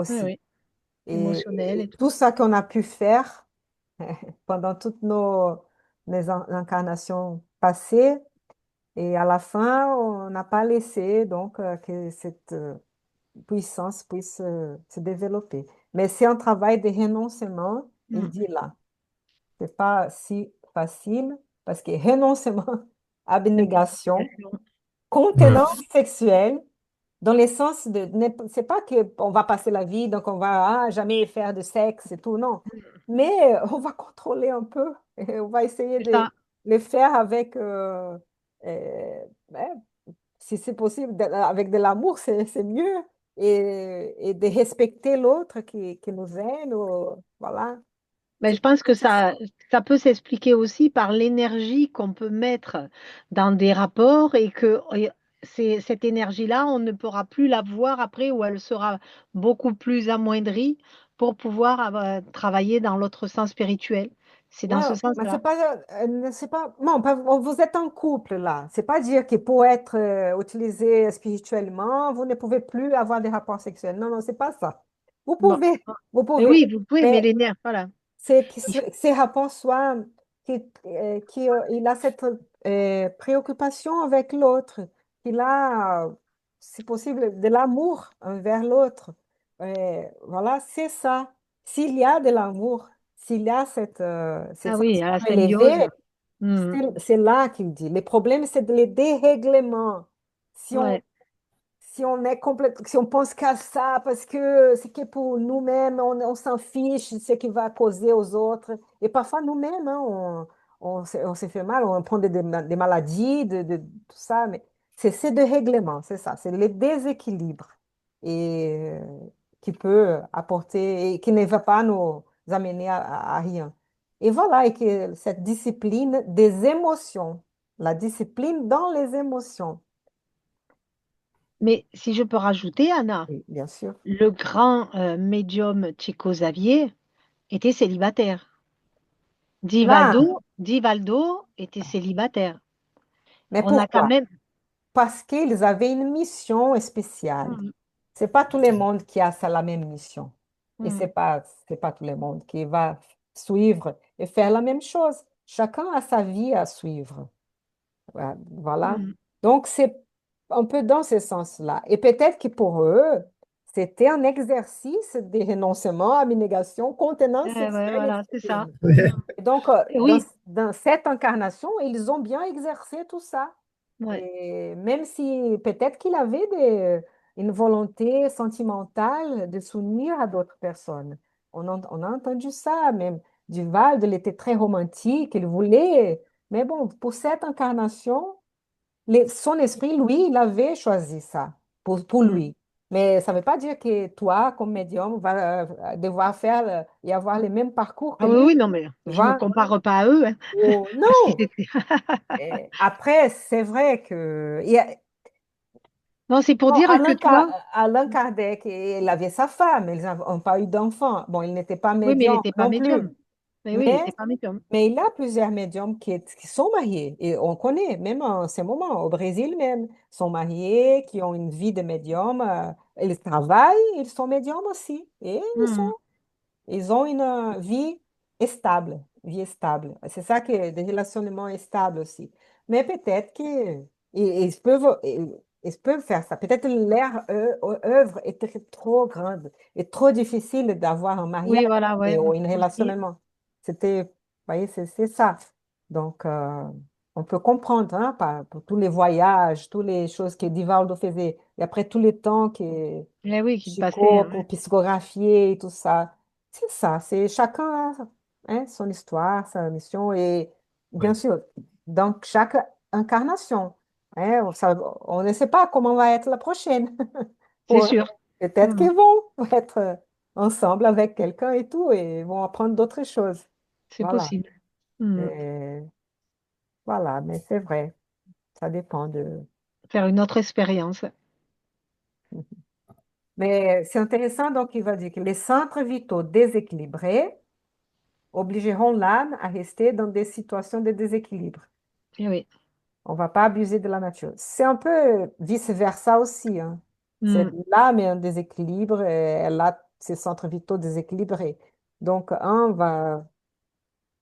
Oui, aussi. oui, émotionnel et Et tout. tout ça qu'on a pu faire pendant toutes nos incarnations passées, et à la fin, on n'a pas laissé donc que cette puissance puisse se développer. Mais c'est un travail de renoncement, il Mm. dit là. C'est pas si facile parce que renoncement, abnégation, Investigation. Hmm. contenance sexuelle, dans le sens de, c'est pas que on va passer la vie, donc on va jamais faire de sexe et tout, non. Mais on va contrôler un peu et on va essayer C'est de ça. le faire avec ben, si c'est possible, avec de l'amour, c'est mieux. Et de respecter l'autre qui nous aime. Voilà. Mais C'est je pense que c'est ça. ça peut s'expliquer aussi par l'énergie qu'on peut mettre dans des rapports et cette énergie-là, on ne pourra plus la voir après ou elle sera beaucoup plus amoindrie pour pouvoir travailler dans l'autre sens spirituel. C'est Ouais, dans ce mais sens-là. c'est pas, non, vous êtes en couple là. C'est pas dire que pour être utilisé spirituellement, vous ne pouvez plus avoir des rapports sexuels. Non, non, c'est pas ça. Bon. Vous Mais pouvez, oui, vous pouvez, mais mais les nerfs, voilà. c'est que Il faut- ces rapports soient, il a cette préoccupation avec l'autre, qu'il a, si possible, de l'amour envers l'autre. Voilà, c'est ça. S'il y a de l'amour, s'il y a cette Ah oui, à la sensation symbiose. élevée, Hmm. c'est là qu'il dit. Le problème, c'est de les dérèglements. Si on, Ouais. si on pense qu'à ça, parce que c'est que pour nous-mêmes, on s'en fiche de ce qui va causer aux autres. Et parfois, nous-mêmes, hein, on se fait mal, on prend des maladies, de tout ça. Mais c'est de règlement, c'est ça. C'est le déséquilibre et, qui peut apporter et qui ne va pas nous amener à rien. Et voilà, et que cette discipline des émotions, la discipline dans les émotions, Mais si je peux rajouter, Anna, oui, bien sûr. le grand médium Chico Xavier était célibataire. Là, Divaldo était célibataire. mais On a quand pourquoi? même. Parce qu'ils avaient une mission spéciale. Hmm, C'est pas tout le monde qui a la même mission. Et hmm, c'est pas tout le monde qui va suivre et faire la même chose. Chacun a sa vie à suivre. Voilà. hmm. Donc, c'est un peu dans ce sens-là. Et peut-être que pour eux, c'était un exercice de renoncement, abnégation, contenance Ouais, sexuelle voilà, c'est ça. extrême. Ouais. Et donc, dans, Oui, dans cette incarnation, ils ont bien exercé tout ça. ouais. Et même si peut-être qu'il avait une volonté sentimentale de s'unir à d'autres personnes. On a entendu ça, même Duval, il était très romantique, il voulait. Mais bon, pour cette incarnation, son esprit, lui, il avait choisi ça pour Hmm. lui. Mais ça ne veut pas dire que toi, comme médium, vas devoir faire et avoir le même parcours que Ah oui, lui. oui, non, mais Tu je me vois? compare pas à eux, hein, parce qu'ils Non. étaient. Après, c'est vrai que Non, c'est pour bon, dire que tu vois, Alain Kardec, il avait sa femme, ils n'ont pas eu d'enfant. Bon, il n'était pas oui, mais il médium n'était pas non plus. médium. Mais oui, il Mais, n'était pas médium. mais il a plusieurs médiums qui sont mariés. Et on connaît, même en ce moment, au Brésil même, sont mariés, qui ont une vie de médium. Ils travaillent, ils sont médiums aussi. Et Hmm. ils ont une vie stable. C'est ça que des relationnements stables aussi. Mais peut-être que ils peuvent faire ça. Peut-être leur œuvre est trop grande et trop difficile d'avoir un mariage Oui, voilà, ouais, ou un aussi. relationnement. Vous voyez, c'est ça. Donc, on peut comprendre, hein, pour tous les voyages, toutes les choses que Divaldo faisait, et après tous les temps que Eh oui, qu'il passait, Chico hein, pour psychographier et tout ça. C'est ça, c'est chacun a, hein, son histoire, sa mission, et bien Oui, sûr, dans chaque incarnation, hein, on ne sait pas comment va être la prochaine. c'est Pour eux. sûr. Peut-être Mhm. qu'ils vont être ensemble avec quelqu'un et tout, et vont apprendre d'autres choses. C'est Voilà. possible. Mhm. Et voilà, mais c'est vrai, ça dépend de... Faire une autre expérience. Mais c'est intéressant, donc il va dire que les centres vitaux déséquilibrés obligeront l'âme à rester dans des situations de déséquilibre. Eh oui. On ne va pas abuser de la nature. C'est un peu vice-versa aussi, hein. C'est Mhm. l'âme est en déséquilibre, et elle a ses centres vitaux déséquilibrés. Donc, un va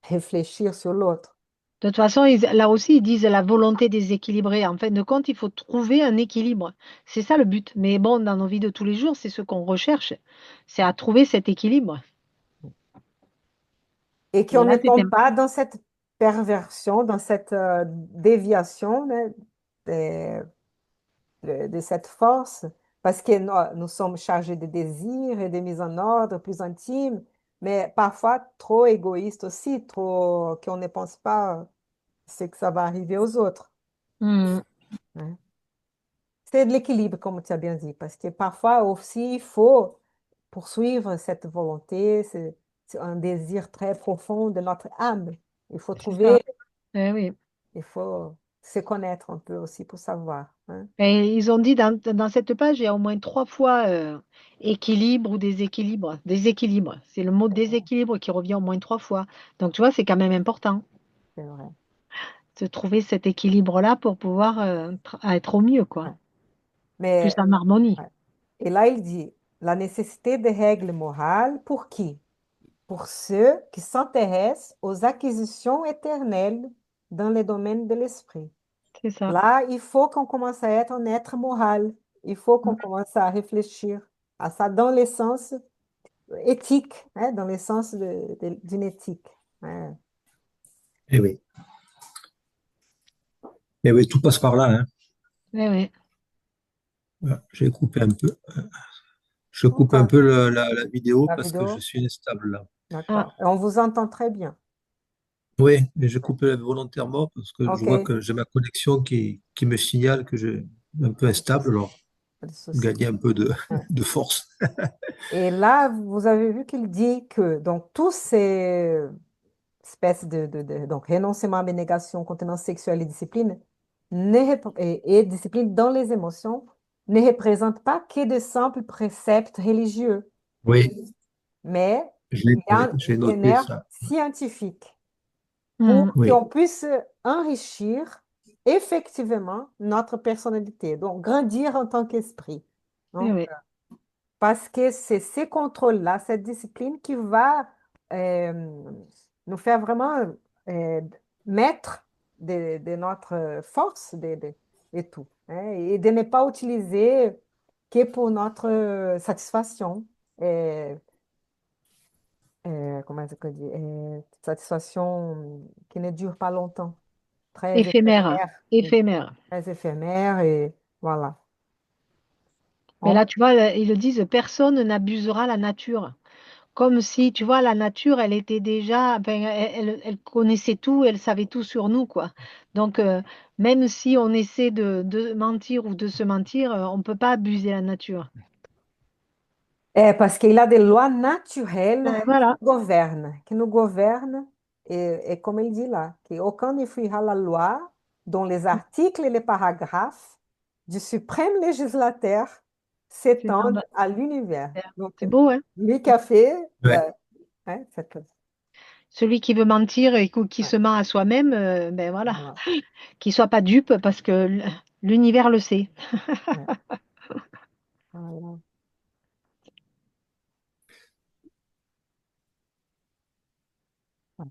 réfléchir sur l'autre. De toute façon, là aussi, ils disent la volonté déséquilibrée. En fin de compte, il faut trouver un équilibre. C'est ça le but. Mais bon, dans nos vies de tous les jours, c'est ce qu'on recherche. C'est à trouver cet équilibre. Et Et qu'on ne là, tombe pas dans cette perversion, dans cette déviation, né, de, de cette force, parce que nous sommes chargés de désirs et de mise en ordre plus intimes, mais parfois trop égoïstes aussi, trop qu'on ne pense pas ce que ça va arriver aux autres, Mhm. hein. C'est de l'équilibre, comme tu as bien dit, parce que parfois aussi, il faut poursuivre cette volonté, c'est un désir très profond de notre âme. Il faut C'est ça. trouver, Eh oui. il faut se connaître un peu aussi pour savoir, hein. Et ils ont dit dans cette page, il y a au moins 3 fois équilibre ou déséquilibre. Déséquilibre. C'est le mot déséquilibre qui revient au moins 3 fois. Donc, tu vois, c'est quand même important C'est vrai. de trouver cet équilibre-là pour pouvoir être au mieux, Ouais. quoi. Plus Mais, en harmonie. ouais. Et là, il dit, la nécessité de règles morales pour qui? Pour ceux qui s'intéressent aux acquisitions éternelles dans les domaines de l'esprit. C'est ça. Là, il faut qu'on commence à être un être moral. Il faut qu'on commence à réfléchir à ça dans le sens éthique, hein, dans le sens d'une éthique, hein. et oui. Et oui, tout passe par là, hein. Eh oui. Voilà, j'ai coupé un peu. Je coupe un Enfin, peu la vidéo la parce que je vidéo, suis instable là. Ah, d'accord. Et on vous entend très bien. Oui, mais j'ai coupé volontairement parce que je vois OK, que j'ai ma connexion qui me signale que j'ai un peu instable, alors pas de souci. gagner un peu Ouais. de force. Et là, vous avez vu qu'il dit que donc tous ces espèces donc renoncement, abnégation, continence sexuelle et discipline et discipline dans les émotions ne représentent pas que de simples préceptes religieux, Oui, mais il y oui, a j'ai un noté air ça. scientifique pour hmm, Oui, qu'on puisse enrichir effectivement notre personnalité, donc grandir en tant qu'esprit. eh Donc, oui. parce que c'est ces contrôles-là, cette discipline qui va euh, nous faire vraiment euh, maître de notre force et tout, hein, et de ne pas utiliser que pour notre satisfaction. Comment est-ce que je dis? Satisfaction qui ne dure pas longtemps, très Éphémère. éphémère, Éphémère. très éphémère, et voilà. Mais On- là, tu vois, ils le disent, personne n'abusera la nature. Comme si, tu vois, la nature, elle était déjà, enfin, elle connaissait tout, elle savait tout sur nous, quoi. Donc, même si on essaie de mentir ou de se mentir, on ne peut pas abuser la nature. Parce qu'il a des lois naturelles Voilà, qui nous gouvernent, et comme il dit là, qu'aucun ne fuira la loi dont les articles et les paragraphes du suprême législateur c'est dans s'étendent la à l'univers. terre. Donc, C'est beau, hein? lui qui a fait, ouais, hein, Celui qui veut mentir et qui ouais, se ment à soi-même, ben voilà, voilà, qu'il soit pas dupe parce que l'univers le sait. ouais, voilà. Voilà.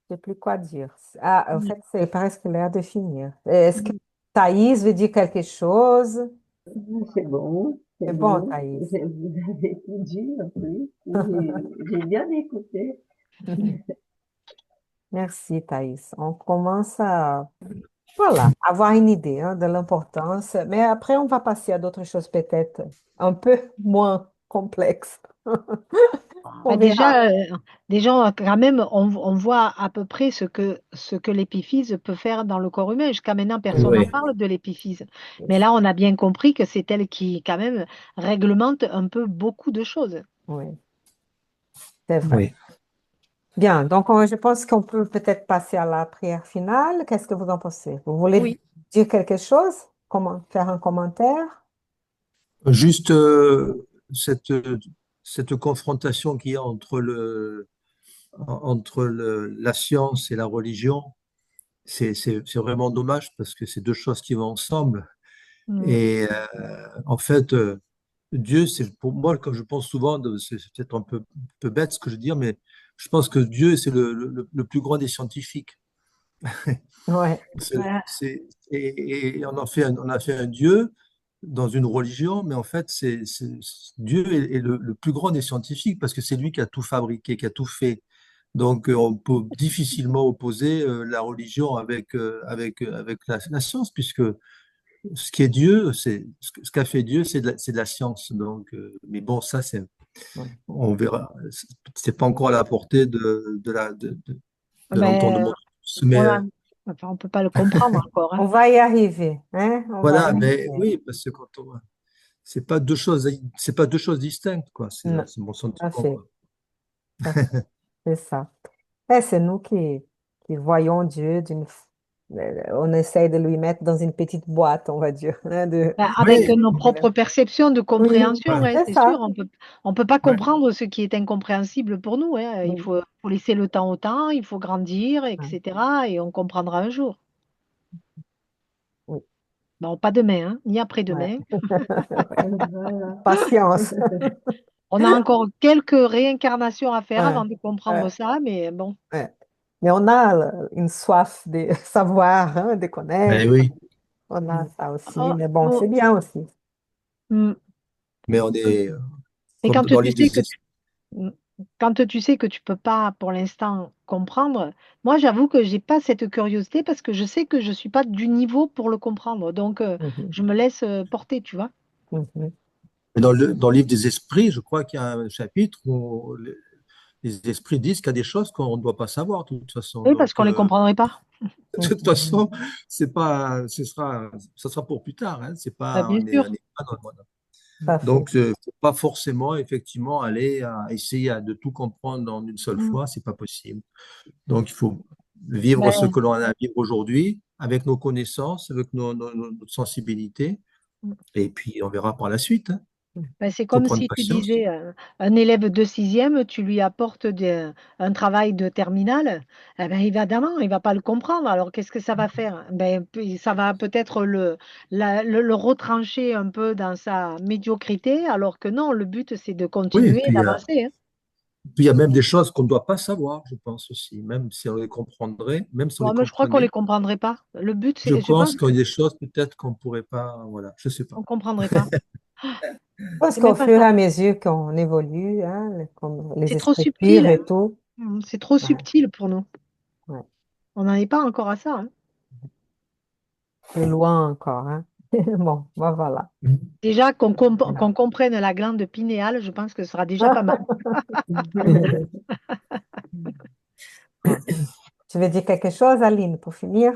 Je ne sais plus quoi dire. Ah, en fait, c'est presque l'heure de finir. Est-ce que Thaïs veut dire quelque chose? C'est bon, c'est C'est bon, bon. Thaïs. Vous avez tout dit en plus. J'ai bien écouté. Merci, Thaïs. On commence à, voilà, avoir une idée hein, de l'importance, mais après, on va passer à d'autres choses peut-être un peu moins complexes. On Bah, verra. déjà, quand même, on voit à peu près ce que l'épiphyse peut faire dans le corps humain. Jusqu'à maintenant, personne n'en Oui, parle de l'épiphyse. Mais là, on a bien compris que c'est elle qui, quand même, réglemente un peu beaucoup de choses. Oui, c'est vrai. oui. Bien, donc je pense qu'on peut peut-être passer à la prière finale. Qu'est-ce que vous en pensez? Vous voulez Oui. dire quelque chose? Comment faire un commentaire? Juste cette, cette confrontation qu'il y a la science et la religion, c'est vraiment dommage parce que c'est deux choses qui vont ensemble. Mm. Et en fait, Dieu, c'est pour moi, quand je pense souvent, c'est peut-être un peu bête ce que je veux dire, mais je pense que Dieu, c'est le plus grand des scientifiques. Ouais, Et on a fait un Dieu dans une religion, mais en fait, Dieu est le plus grand des scientifiques parce que c'est lui qui a tout fabriqué, qui a tout fait. Donc, on peut difficilement opposer la religion avec la science, puisque ce qui est Dieu, ce qu'a fait Dieu, c'est de la science. Donc, mais bon, ça, ouais. on verra. C'est pas encore à la portée de Ben, l'entendement de tous. Mais on a, enfin, on peut pas le comprendre encore, hein. On va y arriver, hein? On va y voilà, mais arriver. oui, parce que c'est pas deux choses distinctes, quoi. Non, C'est mon tout à sentiment, fait, quoi. tout à fait. C'est ça. Et c'est nous qui voyons Dieu on essaye de lui mettre dans une petite boîte, on va dire, hein, Ben, avec Oui, nos propres perceptions de Oui, compréhension, ouais, hein, c'est c'est sûr, ça. on peut pas ouais. comprendre ce qui est incompréhensible pour nous, hein. Il Oui, faut laisser le temps au temps, il faut grandir, ouais, etc. Et on comprendra un jour. oui, Bon, pas demain, hein, ni ouais. après-demain. Ouais. Voilà. Patience. On a encore quelques réincarnations à faire Ouais, avant de comprendre ouais, ça, mais bon. ouais. Mais on a une soif de savoir, hein, de Ben connaître. oui, On a ça aussi, Oh, mais bon, oh, c'est bien aussi. hmm. mais on est Mais comme quand dans tu l'île sais des que esprits. mm, quand tu sais que tu peux pas pour l'instant comprendre, moi j'avoue que j'ai pas cette curiosité parce que je sais que je suis pas du niveau pour le comprendre. Donc Mhm, je me laisse porter, tu vois. mhm. Mais dans le livre des esprits, je crois qu'il y a un chapitre où les esprits disent qu'il y a des choses qu'on ne doit pas savoir, de toute façon. Oui, parce Donc, qu'on les comprendrait pas. de toute façon, c'est pas, ça sera pour plus tard. Hein. C'est Bah, pas, bien on sûr. est pas dans le monde. Tout à fait. Donc, faut pas forcément, effectivement, aller à essayer de tout comprendre en une seule Mm. fois. C'est pas possible. Donc, il faut vivre ce Ben, que l'on a à vivre aujourd'hui avec nos connaissances, avec notre sensibilité. Et puis, on verra par la suite. Hein. ben, c'est Il faut comme prendre si tu patience. disais un élève de sixième, tu lui apportes un travail de terminale, eh ben, évidemment, il va pas le comprendre. Alors qu'est-ce que ça va faire? Ben, ça va peut-être le retrancher un peu dans sa médiocrité, alors que non, le but c'est de Oui, et continuer puis d'avancer, hein. puis il y a même des choses qu'on ne doit pas savoir, je pense aussi, même si on les comprendrait, même si on les Bon, mais je crois qu'on les comprenait. comprendrait pas. Le but, Je c'est, je pense pense qu'il y a des choses peut-être qu'on pourrait pas, voilà, je sais pas. qu'on comprendrait pas. Parce C'est qu'au même pas fur et ça. à mesure qu'on évolue, hein, comme les C'est trop esprits purs subtil. et tout, C'est trop ouais, subtil pour nous. ouais, On n'en est pas encore à ça, hein. c'est loin encore, hein. Bon, ben voilà. Déjà, qu'on comprenne la glande pinéale, je pense que ce sera déjà pas mal. Bon. Tu veux dire quelque chose, Aline, pour finir?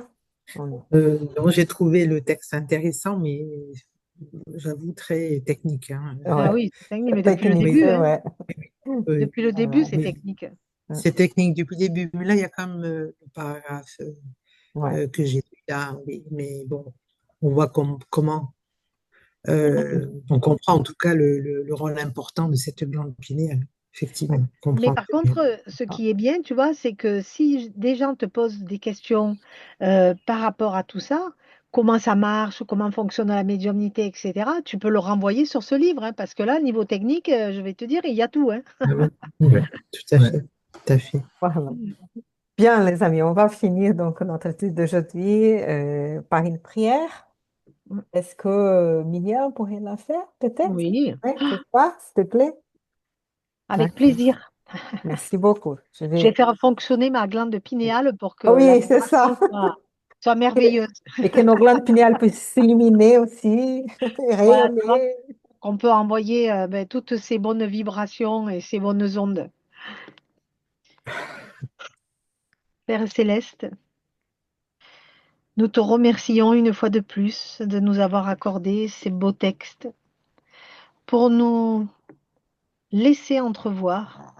On- Non, j'ai trouvé le texte intéressant, mais j'avoue très technique, hein. Ah Ouais, oui, c'est technique, mais depuis le technique, Oui, début, c'est hein. vrai. oui, Depuis le début, Ouais, c'est oui. technique. C'est technique depuis le début. Mais là, il y a quand même le paragraphe ouais. que j'ai lu là, oui. Mais bon, on voit comment on comprend en tout cas le rôle important de cette glande pinéale. Ouais. Effectivement, on Mais comprend par très bien. contre, ce qui est bien, tu vois, c'est que si des gens te posent des questions par rapport à tout ça, comment ça marche, comment fonctionne la médiumnité, etc., tu peux le renvoyer sur ce livre, hein, parce que là, niveau technique, je vais te dire, il y a tout, hein. Ah oui, oui, tout à Ouais. fait, tout à fait. Voilà. Bien, les amis, on va finir donc notre étude d'aujourd'hui par une prière. Est-ce que Miriam pourrait la faire, peut-être? Oui, Oui, ce soir, s'il te plaît. avec D'accord. plaisir. Merci beaucoup. Je Je vais vais... faire fonctionner ma glande pinéale pour que Ah la oui, c'est vibration ça. soit merveilleuse. Et que nos glandes pinéales puissent s'illuminer aussi, et Ouais, tu vois, rayonner. qu'on peut envoyer toutes ces bonnes vibrations et ces bonnes ondes. Père Céleste, nous te remercions une fois de plus de nous avoir accordé ces beaux textes pour nous laisser entrevoir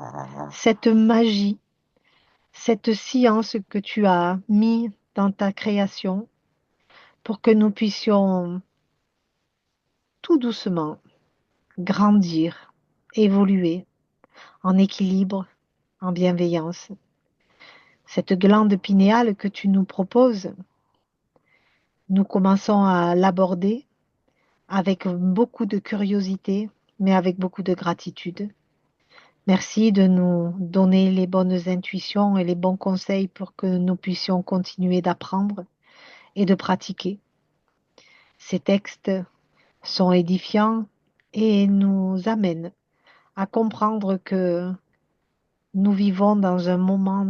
cette magie, cette science que tu as mis dans ta création pour que nous puissions tout doucement grandir, évoluer en équilibre, en bienveillance. Cette glande pinéale que tu nous proposes, nous commençons à l'aborder avec beaucoup de curiosité, mais avec beaucoup de gratitude. Merci de nous donner les bonnes intuitions et les bons conseils pour que nous puissions continuer d'apprendre et de pratiquer. Ces textes sont édifiants et nous amènent à comprendre que nous vivons dans un moment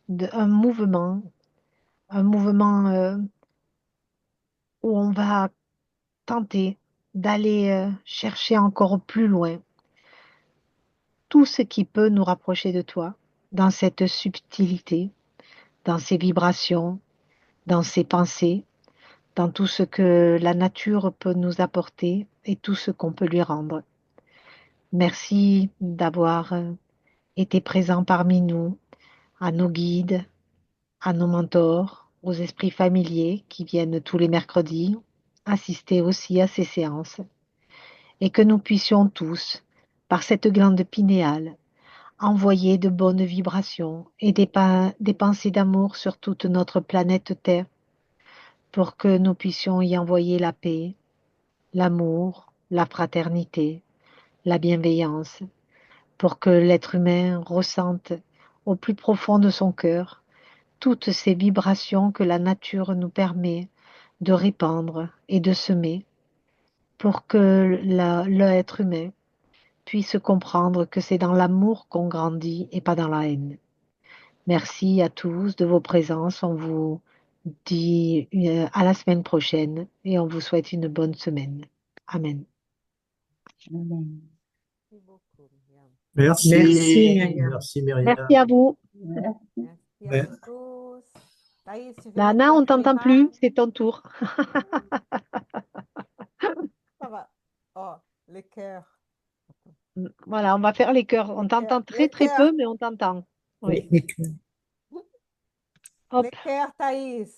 un mouvement où on va tenter d'aller chercher encore plus loin tout ce qui peut nous rapprocher de toi dans cette subtilité, dans ces vibrations, dans ces pensées, dans tout ce que la nature peut nous apporter et tout ce qu'on peut lui rendre. Merci d'avoir été présent parmi nous, à nos guides, à nos mentors, aux esprits familiers qui viennent tous les mercredis assister aussi à ces séances et que nous puissions tous, par cette glande pinéale, envoyer de bonnes vibrations et des pensées d'amour sur toute notre planète Terre pour que nous puissions y envoyer la paix, l'amour, la fraternité, la bienveillance, pour que l'être humain ressente au plus profond de son cœur toutes ces vibrations que la nature nous permet de répandre et de semer pour que l'être humain puisse comprendre que c'est dans l'amour qu'on grandit et pas dans la haine. Merci à tous de vos présences. On vous dit à la semaine prochaine et on vous souhaite une bonne semaine. Amen. Amen. Merci beaucoup, Myriam. Merci, Merci, Myriam. merci Myriam. Merci à vous. Merci. Merci à Ouais. vous tous. Thaïs, tu veux mettre Lana, la on t'entend caméra? plus, c'est ton tour. Ça va. Oh, les cœurs. Voilà, on va faire les cœurs. On Les t'entend cœurs. très Les très cœurs. peu, mais on t'entend. Oui. Les Hop. cœurs, Thaïs.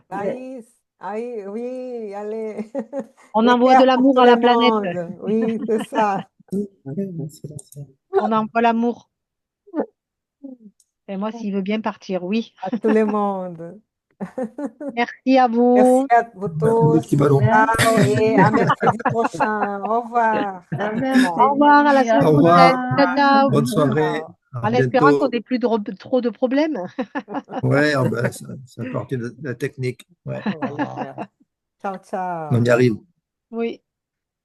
Thaïs. Aïe, oui, allez. On Les envoie de cœurs pour l'amour tout à la le planète. monde. Oui, c'est ça. On envoie l'amour. Et moi, s'il veut bien partir, oui. À tout le monde. Merci à Merci vous. à vous Le petit tous. ballon. Ciao et à Merci. mercredi prochain. Au revoir. À Au revoir, à la mercredi. Au semaine Au prochaine. revoir, Ciao, revoir. ciao. bonne soirée, Ciao. à En espérant qu'on bientôt. n'ait plus trop de problèmes. Ouais, oh ben, ça fait partie de la technique. Ouais, On va le faire. Ciao, on ciao. y arrive. Oui.